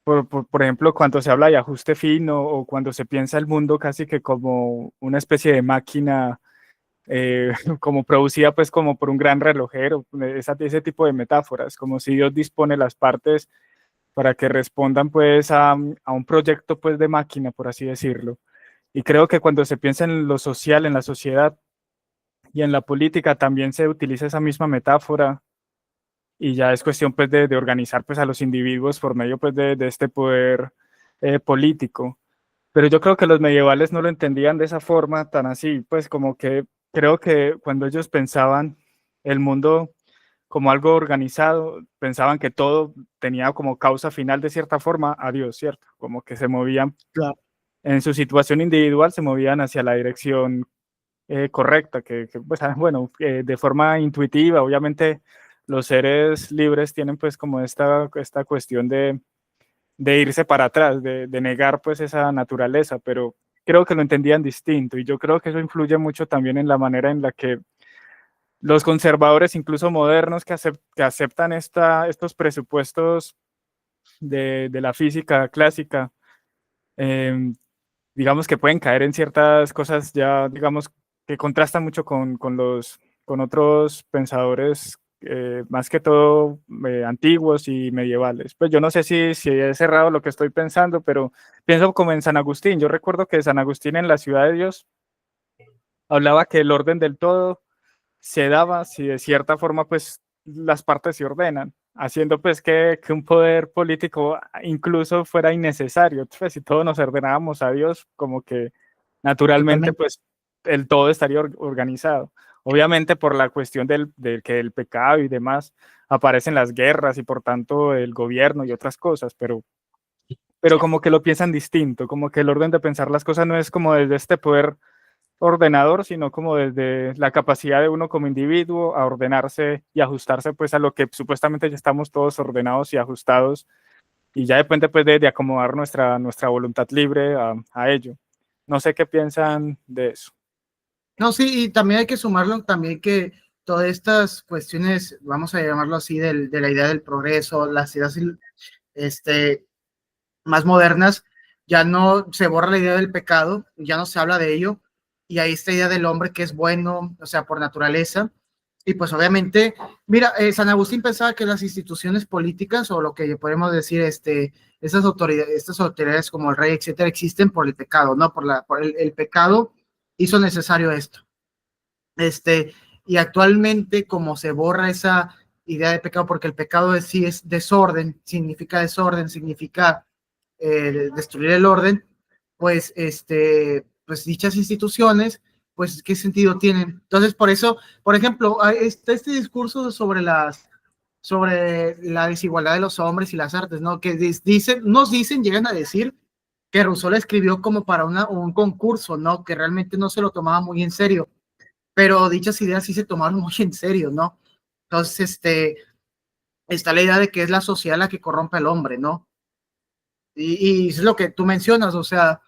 S3: Por ejemplo, cuando se habla de ajuste fino o cuando se piensa el mundo casi que como una especie de máquina como producida pues como por un gran relojero, ese tipo de metáforas, como si Dios dispone las partes para que respondan pues a un proyecto pues de máquina, por así decirlo. Y creo que cuando se piensa en lo social, en la sociedad y en la política, también se utiliza esa misma metáfora y ya es cuestión pues de organizar pues a los individuos por medio pues de este poder político. Pero yo creo que los medievales no lo entendían de esa forma tan así, pues como que creo que cuando ellos pensaban el mundo como algo organizado, pensaban que todo tenía como causa final de cierta forma a Dios, ¿cierto? Como que se movían en su situación individual, se movían hacia la dirección correcta, pues, bueno, de forma intuitiva, obviamente los seres libres tienen pues como esta cuestión de irse para atrás, de negar pues esa naturaleza, pero creo que lo entendían distinto y yo creo que eso influye mucho también en la manera en la que los conservadores, incluso modernos, que aceptan estos presupuestos de la física clásica, digamos que pueden caer en ciertas cosas ya, digamos, que contrastan mucho con otros pensadores, más que todo antiguos y medievales. Pues yo no sé si es errado lo que estoy pensando, pero pienso como en San Agustín. Yo recuerdo que San Agustín en la Ciudad de Dios hablaba que el orden del todo se daba si de cierta forma pues las partes se ordenan, haciendo pues que un poder político incluso fuera innecesario. Pues si todos nos ordenábamos a Dios, como que naturalmente pues el todo estaría organizado. Obviamente por la cuestión que el pecado y demás aparecen las guerras y por tanto el gobierno y otras cosas, pero como que lo piensan distinto, como que el orden de pensar las cosas no es como desde este poder ordenador, sino como desde la capacidad de uno como individuo a ordenarse y ajustarse pues a lo que supuestamente ya estamos todos ordenados y ajustados y ya depende pues de acomodar nuestra voluntad libre a ello. No sé qué piensan de eso.
S1: No, sí, y también hay que sumarlo también que todas estas cuestiones, vamos a llamarlo así, de la idea del progreso, las ideas más modernas, ya no se borra la idea del pecado, ya no se habla de ello, y hay esta idea del hombre que es bueno, o sea, por naturaleza, y pues obviamente, mira, San Agustín pensaba que las instituciones políticas, o lo que podemos decir, estas autoridades como el rey, etcétera, existen por el pecado, ¿no? Por el pecado hizo necesario esto. Y actualmente, como se borra esa idea de pecado, porque el pecado en sí es desorden, significa destruir el orden, pues, pues dichas instituciones, pues, ¿qué sentido tienen? Entonces, por eso, por ejemplo, está este discurso sobre la desigualdad de los hombres y las artes, ¿no? Que llegan a decir que Rousseau la escribió como para un concurso, ¿no? Que realmente no se lo tomaba muy en serio, pero dichas ideas sí se tomaron muy en serio, ¿no? Entonces, está la idea de que es la sociedad la que corrompe al hombre, ¿no? Y es lo que tú mencionas, o sea,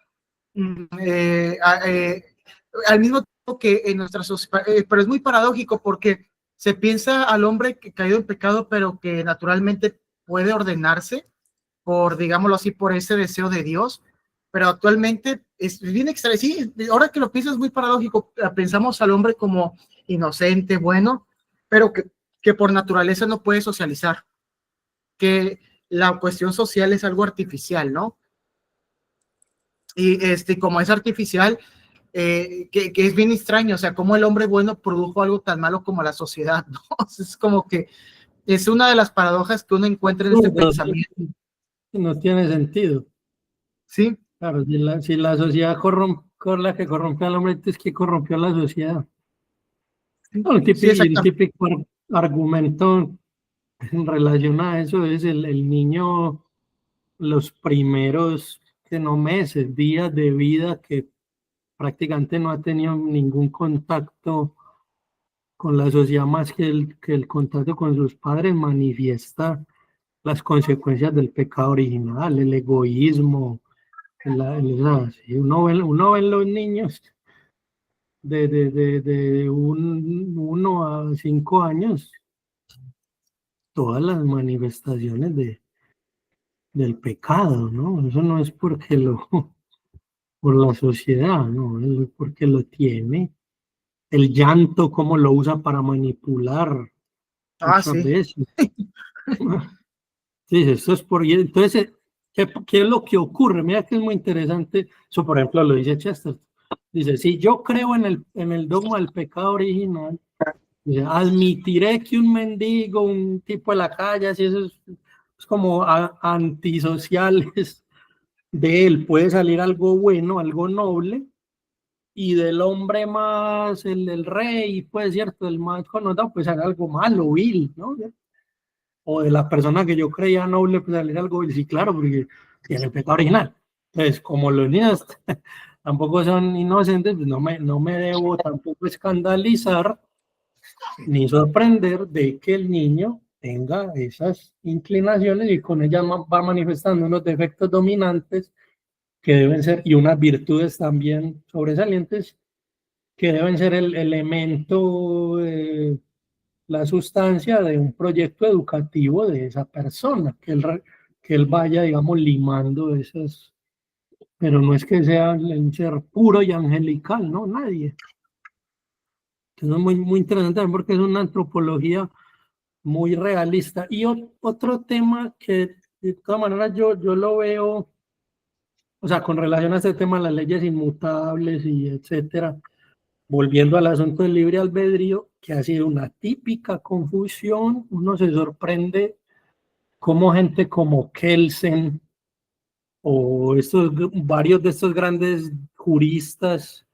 S1: al mismo tiempo que en nuestra sociedad, pero es muy paradójico porque se piensa al hombre que caído en pecado, pero que naturalmente puede ordenarse por, digámoslo así, por ese deseo de Dios, pero actualmente es bien extraño. Sí, ahora que lo piensas es muy paradójico, pensamos al hombre como inocente, bueno, pero que por naturaleza no puede socializar, que la cuestión social es algo artificial, ¿no? Y como es artificial, que es bien extraño, o sea, cómo el hombre bueno produjo algo tan malo como la sociedad, ¿no? Es como que es una de las paradojas que uno encuentra en este pensamiento.
S4: No tiene sentido.
S1: Sí.
S4: Claro, si la sociedad la que corrompe al hombre, entonces ¿qué corrompió a la sociedad? No, el típico argumento en relación a eso es el niño, los primeros meses, días de vida que prácticamente no ha tenido ningún contacto con la sociedad más que el contacto con sus padres, manifiesta las consecuencias del pecado original, el egoísmo. Uno ve en los niños de 1 a 5 años todas las manifestaciones del pecado, ¿no? Eso no es porque por la sociedad, ¿no? Es porque lo tiene. El llanto, cómo lo usa para manipular muchas veces. Sí, esto es por... Entonces, ¿qué es lo que ocurre? Mira que es muy interesante. Eso, por ejemplo, lo dice Chester. Dice, si yo creo en el dogma del pecado original, dice, admitiré que un mendigo, un tipo de la calle, así eso es como antisociales de él, puede salir algo bueno, algo noble, y del hombre más, el rey, pues cierto, el más conocido, pues sale algo malo, vil, ¿no? O de la persona que yo creía noble, pues salir algo vil, sí, claro, porque tiene el pecado original. Entonces, como los niños tampoco son inocentes, pues no me debo tampoco escandalizar ni sorprender de que el niño tenga esas inclinaciones y con ellas va manifestando unos defectos dominantes que deben ser, y unas virtudes también sobresalientes, que deben ser el elemento, la sustancia de un proyecto educativo de esa persona, que él vaya, digamos, limando esas, pero no es que sea un ser puro y angelical, no, nadie. Entonces es muy interesante también porque es una antropología muy realista. Y otro tema que de todas maneras yo lo veo, o sea, con relación a este tema de las leyes inmutables y etcétera, volviendo al asunto del libre albedrío, que ha sido una típica confusión, uno se sorprende cómo gente como Kelsen o varios de estos grandes juristas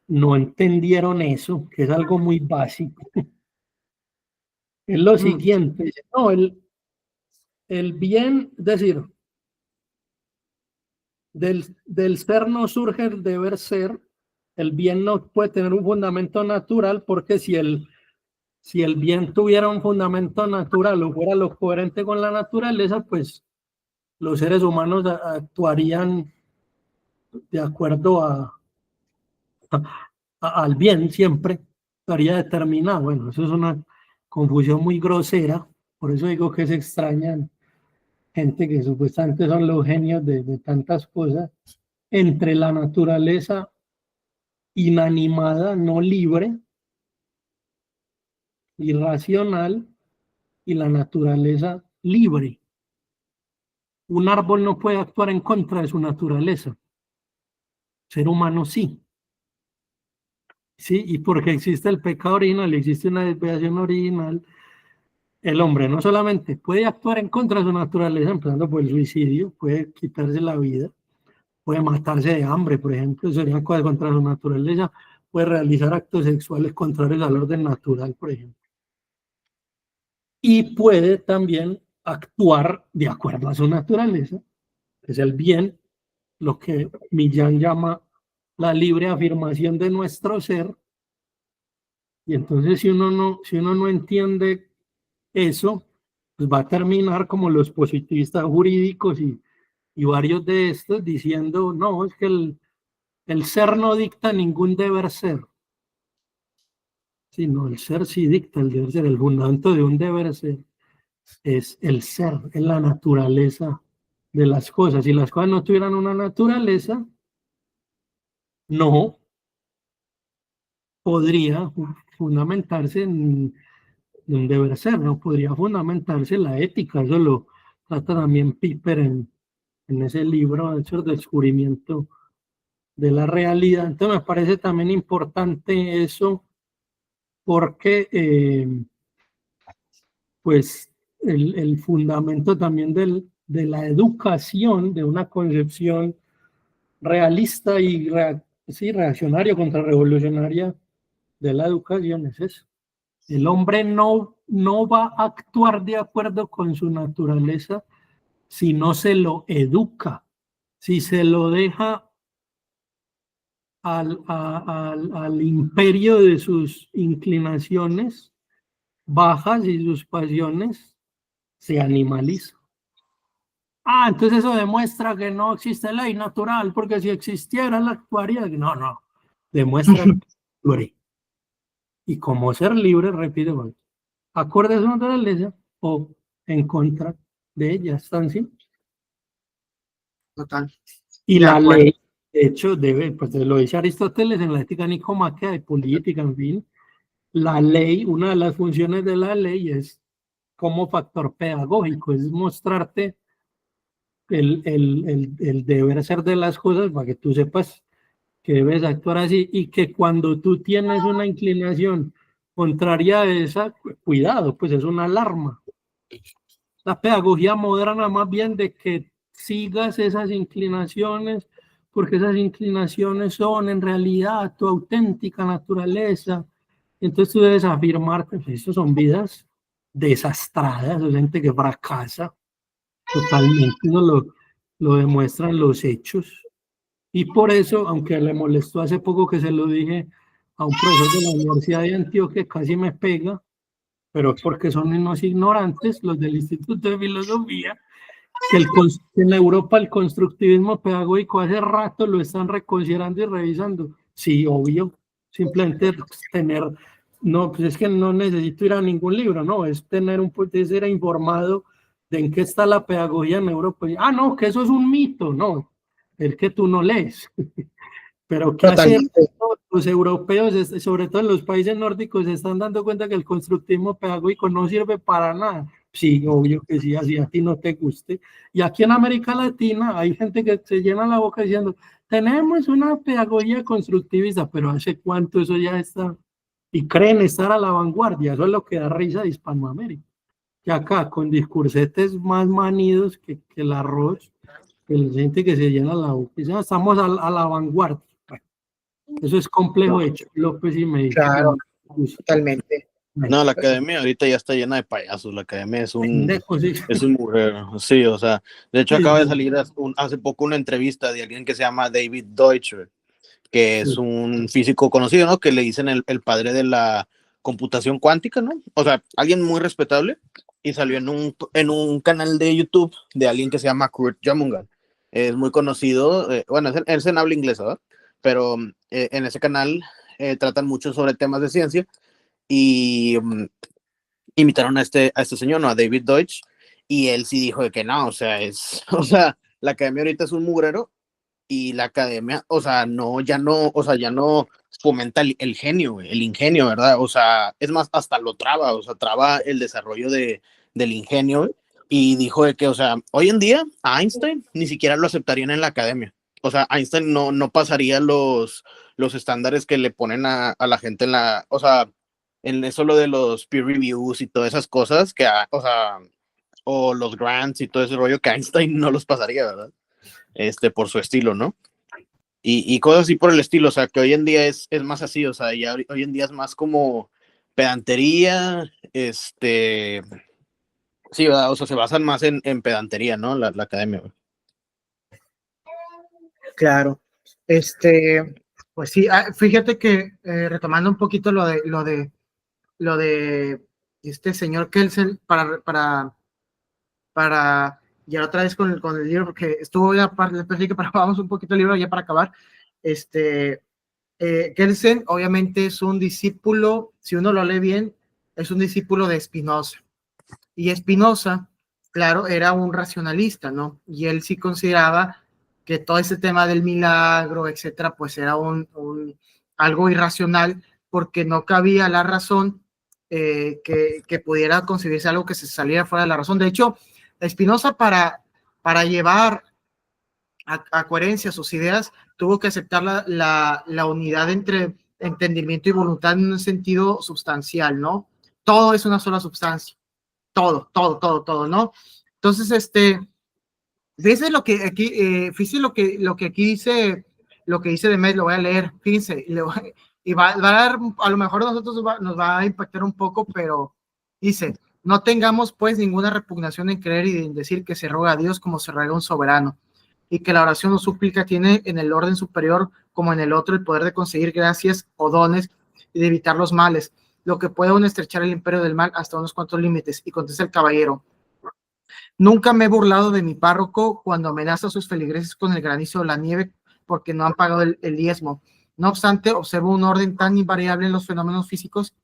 S4: no entendieron eso, que es algo muy básico. Es lo siguiente, no, el bien, es decir, del ser no surge el deber ser, el bien no puede tener un fundamento natural, porque si el bien tuviera un fundamento natural o fuera lo coherente con la naturaleza, pues los seres humanos actuarían de acuerdo al bien siempre, estaría determinado. Bueno, eso es una confusión muy grosera, por eso digo que se extrañan gente que supuestamente son los genios de tantas cosas, entre la naturaleza inanimada, no libre, irracional, y la naturaleza libre. Un árbol no puede actuar en contra de su naturaleza. Ser humano sí. Sí, y porque existe el pecado original, existe una desviación original, el hombre no solamente puede actuar en contra de su naturaleza, empezando por el suicidio, puede quitarse la vida, puede matarse de hambre, por ejemplo, serían cosas contra su naturaleza, puede realizar actos sexuales contrarios al orden natural, por ejemplo. Y puede también actuar de acuerdo a su naturaleza, que es el bien, lo que Millán llama la libre afirmación de nuestro ser. Y entonces si uno no entiende eso, pues va a terminar como los positivistas jurídicos y varios de estos diciendo, no, es que el ser no dicta ningún deber ser, sino el ser sí dicta el deber ser. El fundamento de un deber ser es el ser, es la naturaleza de las cosas. Si las cosas no tuvieran una naturaleza, no podría fundamentarse en un deber ser, no podría fundamentarse la ética. Eso lo trata también Piper en ese libro, el descubrimiento de la realidad. Entonces me parece también importante eso porque pues el fundamento también de la educación, de una concepción realista y sí, reaccionaria, contrarrevolucionaria de la educación es eso. El hombre no va a actuar de acuerdo con su naturaleza si no se lo educa, si se lo deja al imperio de sus inclinaciones bajas y sus pasiones, se animaliza. Entonces eso demuestra que no existe ley natural, porque si existiera la actuaría. No, demuestra libre. Y como ser libre, repito, acorde a su naturaleza o en contra de ella, es tan simple.
S1: Total.
S4: Y la ley, de hecho, debe, pues lo dice Aristóteles en la ética nicomáquea de política, en fin, la ley, una de las funciones de la ley es como factor pedagógico, es mostrarte el deber ser de las cosas para que tú sepas que debes actuar así y que cuando tú tienes una inclinación contraria a esa, cuidado, pues es una alarma. La pedagogía moderna más bien de que sigas esas inclinaciones, porque esas inclinaciones son en realidad tu auténtica naturaleza. Entonces tú debes afirmarte, pues estas son vidas desastradas, es gente que fracasa totalmente, no lo demuestran los hechos. Y por eso, aunque le molestó hace poco que se lo dije a un profesor de la Universidad de Antioquia, casi me pega, pero es porque son unos ignorantes, los del Instituto de Filosofía, que en Europa el constructivismo pedagógico hace rato lo están reconsiderando y revisando. Sí, obvio, simplemente tener, no, pues es que no necesito ir a ningún libro, no, es tener es ser informado de en qué está la pedagogía en Europa. No, que eso es un mito, no, es que tú no lees. Pero ¿qué hacen los europeos, sobre todo en los países nórdicos, se están dando cuenta que el constructivismo pedagógico no sirve para nada? Sí, obvio que sí, así a ti no te guste. Y aquí en América Latina hay gente que se llena la boca diciendo, tenemos una pedagogía constructivista, pero ¿hace cuánto eso ya está? Y creen estar a la vanguardia, eso es lo que da risa de Hispanoamérica. Que acá, con discursetes más manidos que el arroz, el gente que se llena la boca, dice, estamos a la vanguardia. Bueno, eso es complejo hecho, López y me dice.
S1: Claro, totalmente.
S2: No, la academia ahorita ya está llena de payasos. La academia es un mugrero. Sí, o sea, de hecho acaba de salir hace poco una entrevista de alguien que se llama David Deutsch, que es un físico conocido, ¿no? Que le dicen el padre de la computación cuántica, ¿no? O sea, alguien muy respetable, y salió en un canal de YouTube de alguien que se llama Kurt Jürgensen. Es muy conocido, bueno, es en habla inglesa, ¿verdad? Pero en ese canal tratan mucho sobre temas de ciencia y invitaron a este señor, ¿no? A David Deutsch, y él sí dijo de que no, o sea, o sea, la academia ahorita es un mugrero, y la academia, o sea, ya no fomenta el genio, el ingenio, ¿verdad? O sea, es más, hasta lo traba, o sea, traba el desarrollo del ingenio, y dijo de que, o sea, hoy en día a Einstein ni siquiera lo aceptarían en la academia. o sea, Einstein no pasaría los estándares que le ponen a la gente en la, o sea, en eso lo de los peer reviews y todas esas cosas o sea, o los grants y todo ese rollo que Einstein no los pasaría, ¿verdad? Por su estilo, ¿no? Y cosas así por el estilo, o sea, que hoy en día es más así, o sea, ya hoy en día es más como pedantería, sí, ¿verdad? O sea, se basan más en pedantería, ¿no? La academia, ¿verdad?
S1: Claro. Pues sí, fíjate que retomando un poquito lo de este señor Kelsen para ya otra vez con el libro, porque estuvo ya para vamos un poquito el libro ya para acabar. Kelsen obviamente es un discípulo, si uno lo lee bien, es un discípulo de Spinoza. Y Spinoza, claro, era un racionalista, ¿no? Y él sí consideraba que todo ese tema del milagro, etcétera, pues era algo irracional porque no cabía la razón que pudiera concebirse algo que se saliera fuera de la razón. De hecho, Spinoza para llevar a coherencia sus ideas tuvo que aceptar la unidad entre entendimiento y voluntad en un sentido sustancial, ¿no? Todo es una sola sustancia. Todo, ¿no? Entonces, fíjense lo que aquí, fíjense lo que aquí dice, lo que dice de Mes, lo voy a leer, fíjense, y va a dar, a lo mejor a nosotros nos va a impactar un poco, pero dice, no tengamos pues ninguna repugnación en creer y en decir que se roga a Dios como se ruega a un soberano, y que la oración o súplica tiene en el orden superior como en el otro el poder de conseguir gracias o dones y de evitar los males, lo que puede aún estrechar el imperio del mal hasta unos cuantos límites. Y contesta el caballero, nunca me he burlado de mi párroco cuando amenaza a sus feligreses con el granizo o la nieve porque no han pagado el diezmo. No obstante, observo un orden tan invariable en los fenómenos físicos.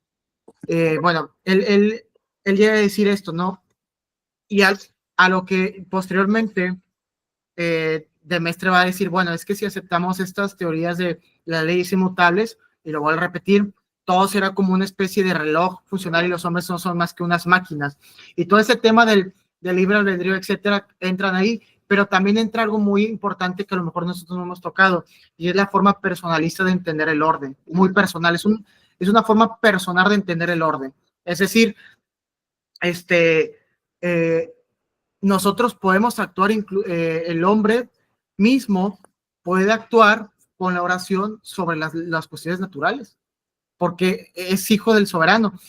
S1: Bueno, él llega a decir esto, ¿no? Y a lo que posteriormente de Mestre va a decir, bueno, es que si aceptamos estas teorías de las leyes inmutables, y lo voy a repetir, todo será como una especie de reloj funcional y los hombres no son más que unas máquinas. Y todo ese tema del libre albedrío, etcétera, entran ahí, pero también entra algo muy importante que a lo mejor nosotros no hemos tocado, y es la forma personalista de entender el orden, muy personal, es una forma personal de entender el orden. Es decir, nosotros podemos actuar, el hombre mismo puede actuar con la oración sobre las cuestiones naturales, porque es hijo del soberano.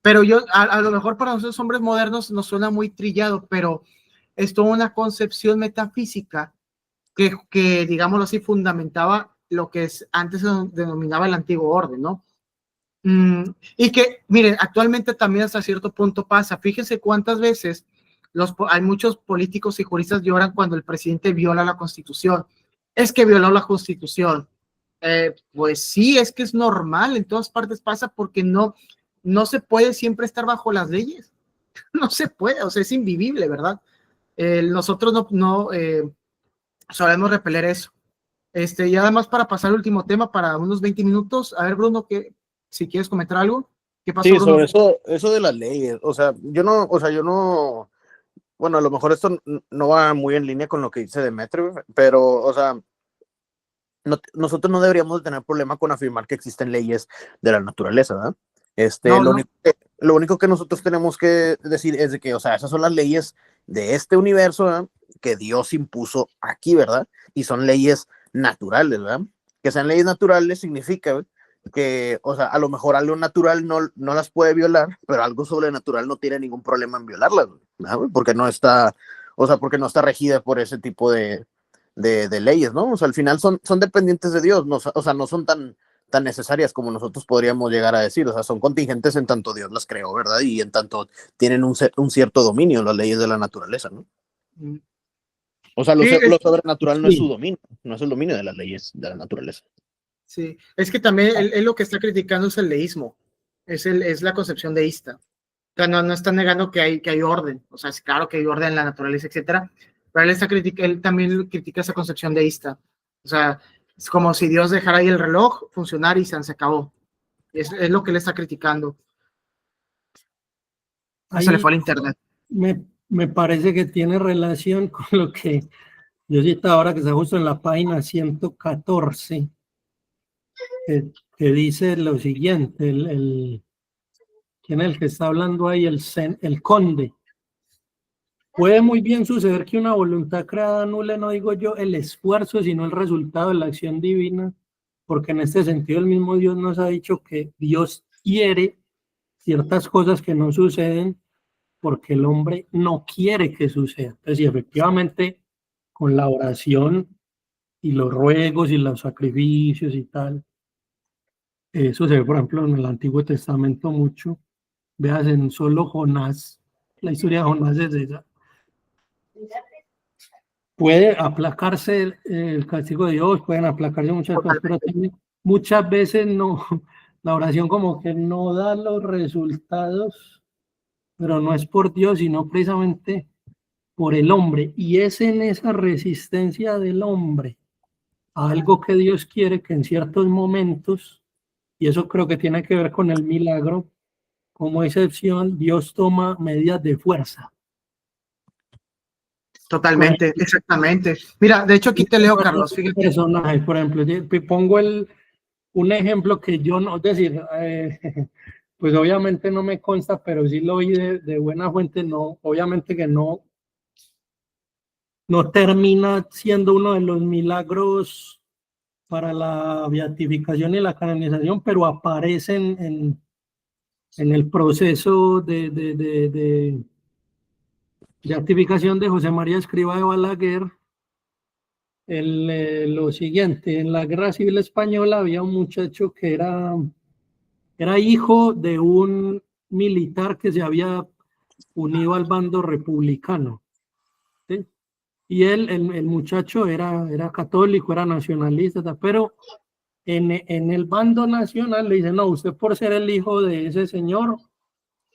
S1: Pero a lo mejor para nosotros hombres modernos nos suena muy trillado, pero es toda una concepción metafísica que digámoslo así, fundamentaba lo que antes se denominaba el antiguo orden, ¿no? Y que, miren, actualmente también hasta cierto punto pasa. Fíjense cuántas veces hay muchos políticos y juristas lloran cuando el presidente viola la Constitución. Es que violó la Constitución. Pues sí, es que es normal, en todas partes pasa porque no se puede siempre estar bajo las leyes. No se puede, o sea, es invivible, ¿verdad? Nosotros no sabemos repeler eso. Y además para pasar al último tema, para unos 20 minutos, a ver, Bruno, si quieres comentar algo. ¿Qué pasó,
S2: Sí,
S1: Bruno?
S2: sobre eso de las leyes, o sea, yo no, bueno, a lo mejor esto no va muy en línea con lo que dice Demetrio, pero, o sea, nosotros no deberíamos tener problema con afirmar que existen leyes de la naturaleza, ¿verdad? Lo único que nosotros tenemos que decir es de que, o sea, esas son las leyes de este universo, ¿verdad? Que Dios impuso aquí, ¿verdad? Y son leyes naturales, ¿verdad? Que sean leyes naturales significa, ¿verdad? Que, o sea, a lo mejor algo natural no las puede violar, pero algo sobrenatural no tiene ningún problema en violarlas, ¿verdad? Porque no está regida por ese tipo de leyes, ¿no? O sea, al final son dependientes de Dios, o sea, no son tan necesarias como nosotros podríamos llegar a decir, o sea, son contingentes en tanto Dios las creó, ¿verdad? Y en tanto tienen un cierto dominio las leyes de la naturaleza, ¿no? O sea, lo sobrenatural no es su dominio, no es el dominio de las leyes de la naturaleza.
S1: Sí, es que también él lo que está criticando es el deísmo, es la concepción deísta. O sea, no está negando que hay orden, o sea, es claro que hay orden en la naturaleza, etcétera, pero él también critica esa concepción deísta. O sea, es como si Dios dejara ahí el reloj funcionar y se acabó. Es lo que él está criticando. Se le fue al internet.
S4: Me parece que tiene relación con lo que Yo cito ahora que está justo en la página 114, que dice lo siguiente, ¿quién es el que está hablando ahí? El conde. Puede muy bien suceder que una voluntad creada anule, no digo yo, el esfuerzo, sino el resultado de la acción divina, porque en este sentido el mismo Dios nos ha dicho que Dios quiere ciertas cosas que no suceden porque el hombre no quiere que suceda. Entonces, sí, efectivamente, con la oración y los ruegos y los sacrificios y tal, eso se ve, por ejemplo, en el Antiguo Testamento mucho. Veas en solo Jonás, la historia de Jonás es esa. Puede aplacarse el castigo de Dios, pueden aplacarse muchas cosas, pero también muchas veces no, la oración como que no da los resultados, pero no es por Dios, sino precisamente por el hombre. Y es en esa resistencia del hombre a algo que Dios quiere que en ciertos momentos, y eso creo que tiene que ver con el milagro, como excepción, Dios toma medidas de fuerza.
S1: Totalmente, exactamente. Mira, de hecho aquí te leo, Carlos, fíjate.
S4: Personaje, por ejemplo, pongo un ejemplo que yo no, es decir, pues obviamente no me consta, pero sí lo oí de buena fuente, no, obviamente que no termina siendo uno de los milagros para la beatificación y la canonización, pero aparece en el proceso de beatificación de José María Escrivá de Balaguer. Lo siguiente, en la Guerra Civil Española había un muchacho que era hijo de un militar que se había unido al bando republicano, ¿sí? Y el muchacho era católico, era nacionalista, pero en el bando nacional le dicen, no, usted por ser el hijo de ese señor,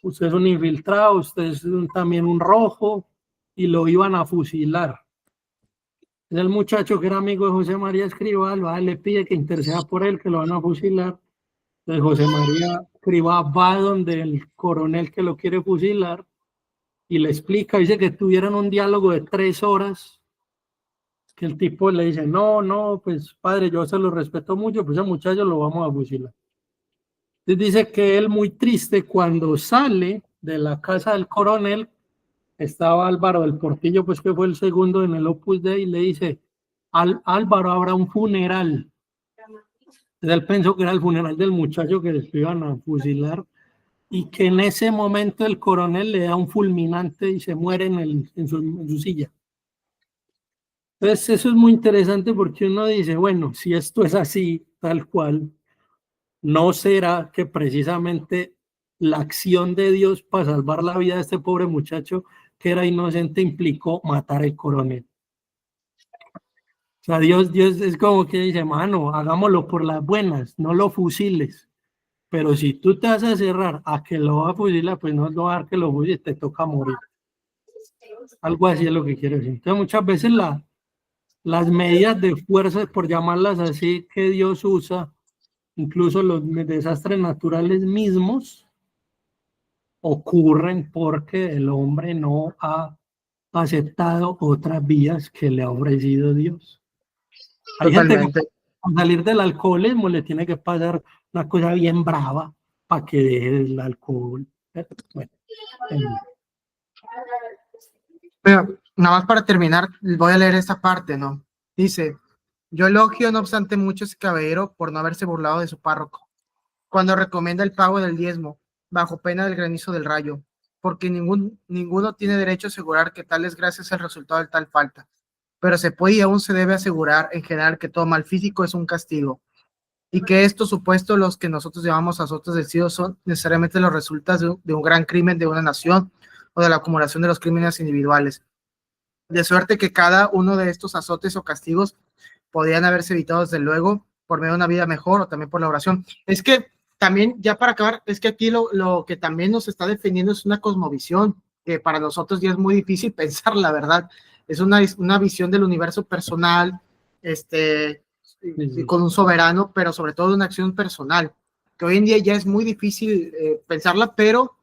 S4: usted es un infiltrado, usted es también un rojo, y lo iban a fusilar. El muchacho que era amigo de José María Escrivá le pide que interceda por él, que lo van a fusilar. Entonces José María Escrivá va donde el coronel que lo quiere fusilar y le explica, dice que tuvieron un diálogo de 3 horas, que el tipo le dice, no, pues padre, yo se lo respeto mucho, pues ese muchacho lo vamos a fusilar. Entonces dice que él muy triste cuando sale de la casa del coronel, estaba Álvaro del Portillo, pues que fue el segundo en el Opus Dei, y le dice, Álvaro, habrá un funeral. Entonces él pensó que era el funeral del muchacho que les iban a fusilar, y que en ese momento el coronel le da un fulminante y se muere en su silla. Entonces eso es muy interesante porque uno dice, bueno, si esto es así, tal cual, ¿no será que precisamente la acción de Dios para salvar la vida de este pobre muchacho que era inocente implicó matar al coronel? O sea, Dios es como que dice, mano, hagámoslo por las buenas, no lo fusiles. Pero si tú te vas a cerrar a que lo va a fusilar, pues no va a dar que lo fusiles, te toca morir. Algo así es lo que quiero decir. Entonces muchas veces las medidas de fuerza, por llamarlas así, que Dios usa, incluso los desastres naturales mismos, ocurren porque el hombre no ha aceptado otras vías que le ha ofrecido Dios. Hay gente que al salir del alcoholismo le tiene que pasar una cosa bien brava para que deje el alcohol. Bueno,
S1: Pero nada más para terminar, voy a leer esta parte, ¿no? Dice, yo elogio no obstante mucho a ese caballero por no haberse burlado de su párroco, cuando recomienda el pago del diezmo, bajo pena del granizo del rayo, porque ninguno tiene derecho a asegurar que tal es gracias al resultado de tal falta, pero se puede y aún se debe asegurar en general que todo mal físico es un castigo, y que estos supuestos, los que nosotros llamamos azotes del cielo, son necesariamente los resultados de un gran crimen de una nación o de la acumulación de los crímenes individuales, de suerte que cada uno de estos azotes o castigos podrían haberse evitado desde luego por medio de una vida mejor o también por la oración. Es que también, ya para acabar, es que aquí lo que también nos está defendiendo es una cosmovisión que para nosotros ya es muy difícil pensar, la verdad. Es una visión del universo personal, con un soberano, pero sobre todo una acción personal, que hoy en día ya es muy difícil pensarla, pero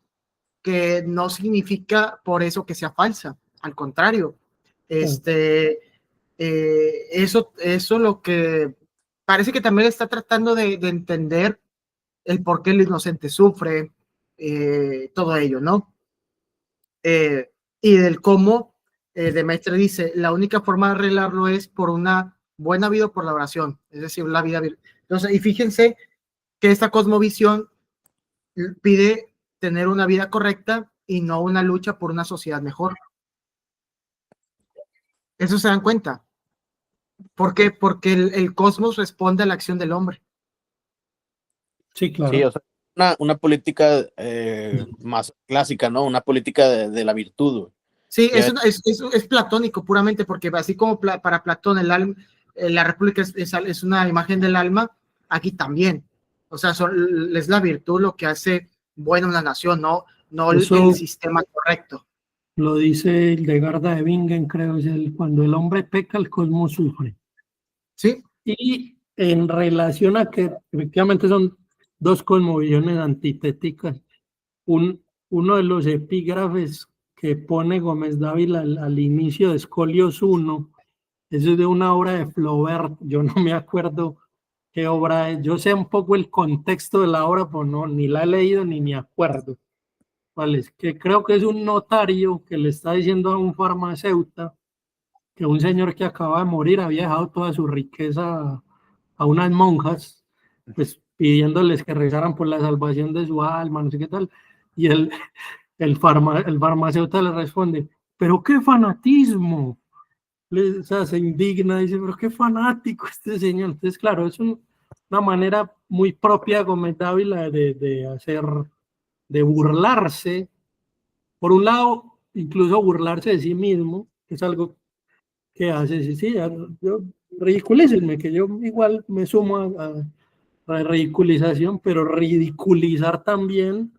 S1: que no significa por eso que sea falsa, al contrario. Eso lo que parece que también está tratando de entender el por qué el inocente sufre, todo ello, ¿no? Y del cómo de Maestre dice, la única forma de arreglarlo es por una buena vida o por la oración, es decir, la vida. Entonces, y fíjense que esta cosmovisión pide tener una vida correcta y no una lucha por una sociedad mejor. Eso se dan cuenta. ¿Por qué? Porque el cosmos responde a la acción del hombre.
S4: Sí, claro.
S2: Sí, o sea, una política más clásica, ¿no? Una política de la virtud.
S1: Sí, es platónico puramente, porque así como para Platón la república es una imagen del alma, aquí también. O sea, es la virtud lo que hace buena una nación, no el sistema correcto.
S4: Lo dice Hildegarda de Bingen, creo, cuando el hombre peca, el cosmos sufre.
S1: Sí.
S4: Y en relación a que efectivamente son dos cosmovisiones antitéticas, uno de los epígrafes que pone Gómez Dávila al inicio de Escolios 1, eso es de una obra de Flaubert, yo no me acuerdo qué obra es, yo sé un poco el contexto de la obra, pero no, ni la he leído ni me acuerdo. Vale, que creo que es un notario que le está diciendo a un farmacéutico que un señor que acaba de morir había dejado toda su riqueza a unas monjas, pues pidiéndoles que rezaran por la salvación de su alma, no sé qué tal, y el farmacéutico le responde, pero qué fanatismo, o sea, se indigna, dice, pero qué fanático este señor. Entonces, claro, es una manera muy propia de Gómez Dávila de hacer, de burlarse, por un lado, incluso burlarse de sí mismo, que es algo que hace, sí, yo ridiculícenme, que yo igual me sumo a la ridiculización, pero ridiculizar también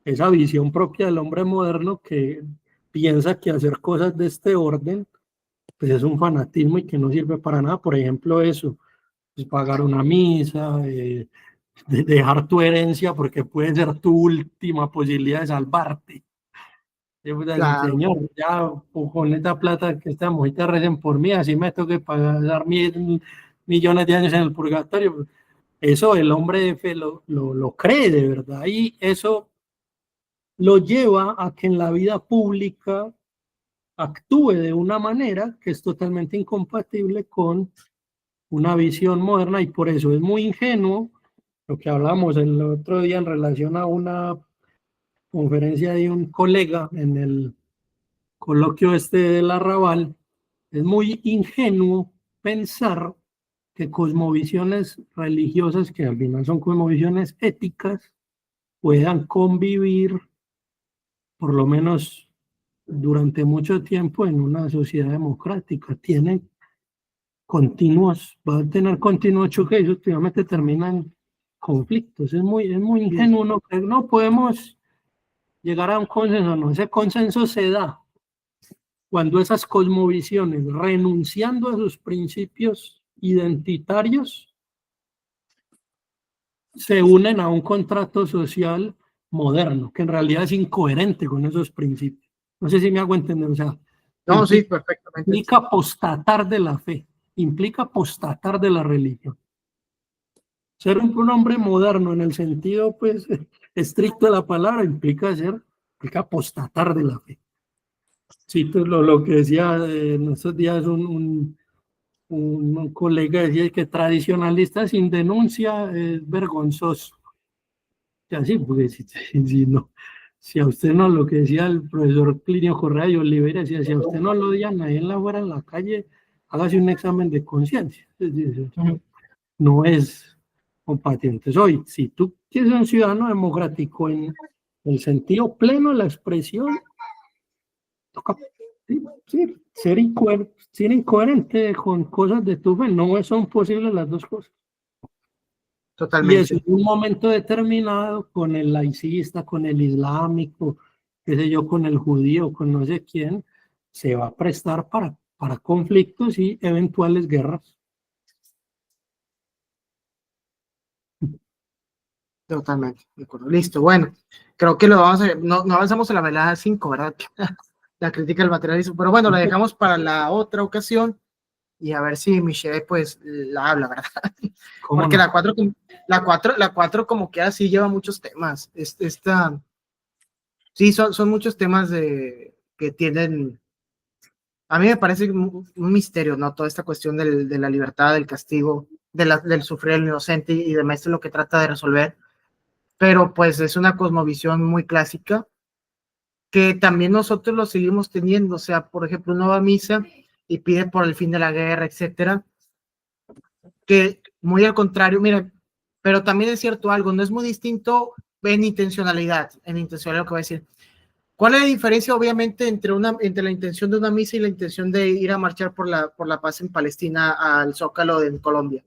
S4: esa visión propia del hombre moderno que piensa que hacer cosas de este orden pues es un fanatismo y que no sirve para nada. Por ejemplo, eso, pues pagar una misa, dejar tu herencia porque puede ser tu última posibilidad de salvarte.
S1: Claro.
S4: Señor, ya con esta plata que esta mujer recen por mí, así me toque pagar 1.000 millones de años en el purgatorio. Eso el hombre de fe lo cree de verdad y eso lo lleva a que en la vida pública actúe de una manera que es totalmente incompatible con una visión moderna y por eso es muy ingenuo lo que hablamos el otro día en relación a una conferencia de un colega en el coloquio del Arrabal. Es muy ingenuo pensar que cosmovisiones religiosas, que al final son cosmovisiones éticas, puedan convivir, por lo menos durante mucho tiempo, en una sociedad democrática. Va a tener continuos choques y últimamente terminan conflictos. Es muy ingenuo no creer, no podemos llegar a un consenso, no, ese consenso se da cuando esas cosmovisiones, renunciando a sus principios identitarios, se unen a un contrato social moderno, que en realidad es incoherente con esos principios. No sé si me hago entender, o sea,
S1: no, sí, perfectamente.
S4: Implica apostatar de la fe, implica apostatar de la religión. Ser un hombre moderno en el sentido pues estricto de la palabra implica apostatar de la fe. Sí, lo que decía en estos días un colega decía que tradicionalista sin denuncia es vergonzoso. Ya sí, porque si a usted no, lo que decía el profesor Plinio Correa de Olivera, decía, si a usted no lo odian ahí en la calle, hágase un examen de conciencia. No es compatiente. Hoy, si tú quieres ser un ciudadano democrático en el sentido pleno de la expresión, toca ser incoherente con cosas de tu fe. No son posibles las dos cosas.
S1: Totalmente.
S4: Y eso en un momento determinado, con el laicista, con el islámico, qué sé yo, con el judío, con no sé quién, se va a prestar para conflictos y eventuales guerras.
S1: Totalmente, de acuerdo. Listo, bueno, creo que lo vamos a no avanzamos a la velada 5, ¿verdad? La crítica del materialismo, pero bueno, la dejamos para la otra ocasión. y a ver si Michelle pues la habla, ¿verdad?
S4: ¿Cómo
S1: Porque
S4: no?
S1: la 4 como que así lleva muchos temas. Sí, son muchos temas que tienen, a mí me parece un misterio, ¿no? Toda esta cuestión de la libertad, del castigo, del sufrir el inocente y demás, esto es lo que trata de resolver. Pero pues es una cosmovisión muy clásica que también nosotros lo seguimos teniendo. O sea, por ejemplo, uno va a misa y pide por el fin de la guerra, etcétera, que muy al contrario, mira, pero también es cierto algo, no es muy distinto en intencionalidad lo que voy a decir. ¿Cuál es la diferencia, obviamente, entre la intención de una misa y la intención de ir a marchar por la paz en Palestina al Zócalo en Colombia?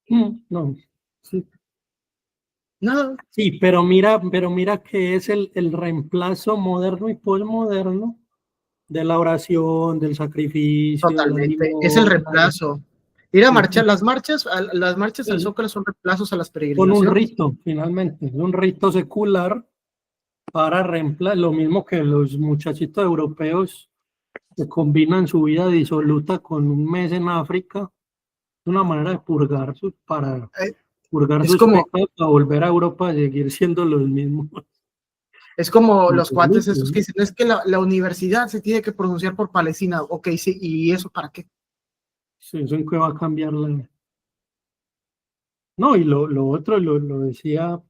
S4: No, sí.
S1: No,
S4: Sí, pero mira que es el reemplazo moderno y posmoderno de la oración, del sacrificio, de la
S1: totalmente, es el
S4: limosna.
S1: reemplazo. Ir a marchar,
S4: Sí,
S1: las marchas al
S4: sí,
S1: Zócalo son reemplazos a las
S4: con un
S1: peregrinaciones.
S4: rito, finalmente, es un rito secular para reemplazar, lo mismo que los muchachitos europeos que combinan su vida disoluta con un mes en África, una manera de para
S1: Eh,
S4: purgar
S1: Es
S4: sus
S1: como,
S4: pecados, para volver a Europa a seguir siendo los mismos.
S1: es como los cuates
S4: Disolutos,
S1: esos que
S4: ¿no?
S1: dicen, es que la universidad se tiene que pronunciar por Palestina. Ok, sí, ¿y eso para qué?
S4: Sí, eso en qué va a cambiar la... No, y lo otro lo decía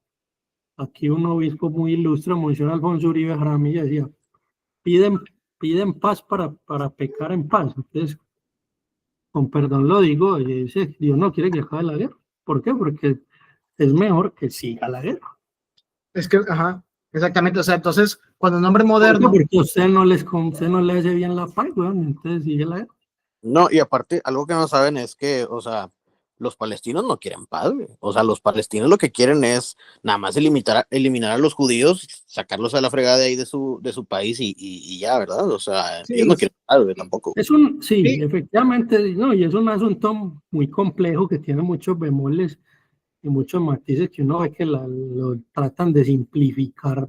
S4: aquí un obispo muy ilustre, Monseñor Alfonso Uribe Jaramillo, decía, piden, piden paz para pecar en paz. Entonces, con perdón lo digo, dice, Dios no quiere que acabe la guerra. ¿Por qué? Porque es mejor que siga la guerra.
S1: Es que, ajá, exactamente. O sea, entonces, cuando un hombre
S4: ¿Por qué?
S1: moderno,
S4: Porque a usted no le hace bien la paz, weón, entonces sigue la guerra.
S2: No, y aparte, algo que no saben es que, o sea, los palestinos no quieren paz, güey. O sea, los palestinos lo que quieren es nada más eliminar a los judíos, sacarlos a la fregada de ahí de su país y ya, ¿verdad? O sea, ellos
S1: sí,
S2: no quieren paz, güey, tampoco.
S4: Sí,
S1: sí,
S4: efectivamente, no, y es un asunto muy complejo que tiene muchos bemoles y muchos matices que uno ve que lo tratan de simplificar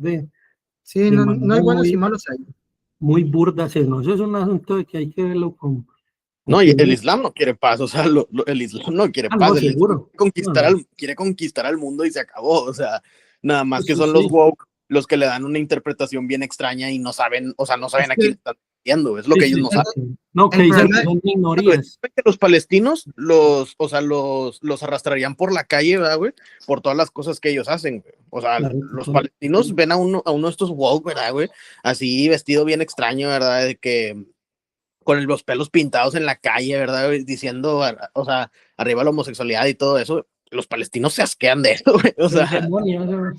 S1: sí,
S4: de
S1: no hay
S4: manera
S1: buenos y malos ahí.
S4: muy burda. No, eso es un asunto de que hay que verlo con
S2: No, y el
S4: pies.
S2: Islam no quiere paz, o sea, el Islam no quiere
S4: Ah,
S2: paz,
S4: no,
S2: el Islam
S4: seguro. No, no.
S2: quiere conquistar al mundo y se acabó, o sea, nada más que
S4: Eso
S2: son los
S4: sí,
S2: woke los que le dan una interpretación bien extraña y no saben, o sea, no
S1: Es
S2: saben a quién
S1: que
S2: están diciendo, es lo
S4: sí,
S2: que ellos
S4: sí,
S2: no
S4: sí,
S2: saben.
S4: sí. No, que
S1: el
S4: dicen
S1: problema,
S4: que son
S2: Güey,
S4: minorías.
S2: que los palestinos o sea, los arrastrarían por la calle, ¿verdad, güey? Por todas las cosas que ellos hacen, güey. O sea,
S4: Claro,
S2: los
S4: claro.
S2: palestinos ven a uno de estos woke, ¿verdad, güey? Así vestido bien extraño, ¿verdad? De que con los pelos pintados en la calle, ¿verdad? Güey? Diciendo, o sea, arriba la homosexualidad y todo eso. Los palestinos se asquean de eso, güey. O
S4: El
S2: sea,
S4: demonio,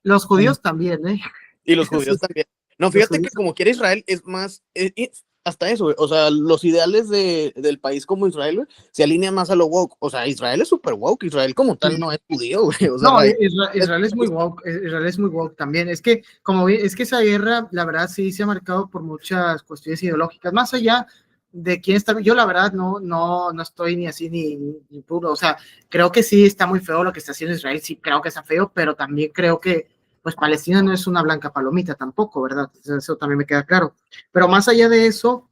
S1: los judíos también, ¿eh?
S2: y los
S1: Sí,
S2: judíos también. No,
S1: los
S2: fíjate
S1: judíos,
S2: que como quiere Israel es más, hasta eso, güey. O sea, los ideales del país como Israel, güey, se alinean más a lo woke. O sea, Israel es súper woke, Israel como tal no es judío, güey. O sea,
S1: no,
S2: es-
S1: Israel es muy woke, Israel es muy woke también. Es que, es que esa guerra, la verdad, sí se ha marcado por muchas cuestiones ideológicas. Más allá de quién está, yo la verdad no estoy ni así ni puro. O sea, creo que sí está muy feo lo que está haciendo Israel, sí creo que está feo, pero también creo que, pues, Palestina no es una blanca palomita tampoco, ¿verdad? Eso también me queda claro. Pero más allá de eso,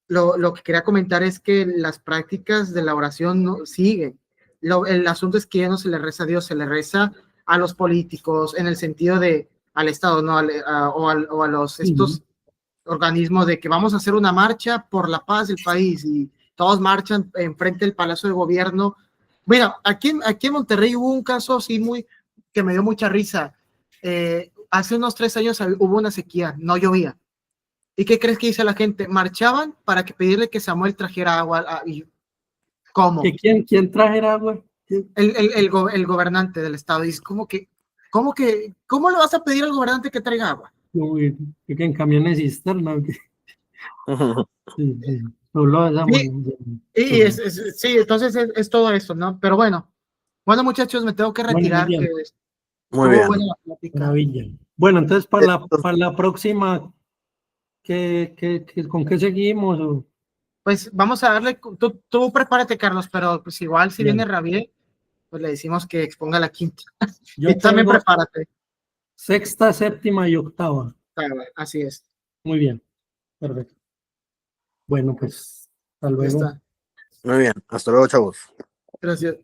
S1: lo que quería comentar es que las prácticas de la oración no siguen. El asunto es que ya no se le reza a Dios, se le reza a los políticos en el sentido de al Estado, ¿no? O a los
S4: sí.
S1: estos organismos de que vamos a hacer una marcha por la paz del país y todos marchan enfrente del Palacio de Gobierno. Mira, aquí en Monterrey hubo un caso así muy que me dio mucha risa. Hace unos 3 años hubo una sequía, no llovía. ¿Y qué crees que dice la gente? Marchaban para que pedirle que Samuel trajera agua. ¿Y cómo?
S4: ¿Quién trajera agua?
S1: El gobernante del estado. Dice, ¿cómo le vas a pedir al gobernante que traiga agua?
S4: Uy, que en camiones cisterna. Sí, sí. Solo esa
S1: Sí,
S4: manera.
S1: sí, entonces es todo eso, ¿no? Pero bueno, muchachos, me tengo que
S4: Bueno, muy
S1: retirar, que
S4: bien,
S2: Muy
S1: estuvo
S2: bien.
S1: buena la plática.
S4: maravilla. Bueno, entonces
S2: Entonces,
S4: para la próxima, ¿con qué seguimos?
S1: Pues vamos a darle, tú prepárate, Carlos, pero pues igual si viene
S4: Bien,
S1: Rabier, pues le decimos que exponga la quinta. Y
S4: yo
S1: también
S4: tengo
S1: prepárate.
S4: sexta, séptima y octava.
S1: Así es.
S4: Muy bien, perfecto. Bueno, pues Hasta
S1: Ya
S4: luego.
S1: está.
S2: Muy bien, hasta luego, chavos.
S1: Gracias.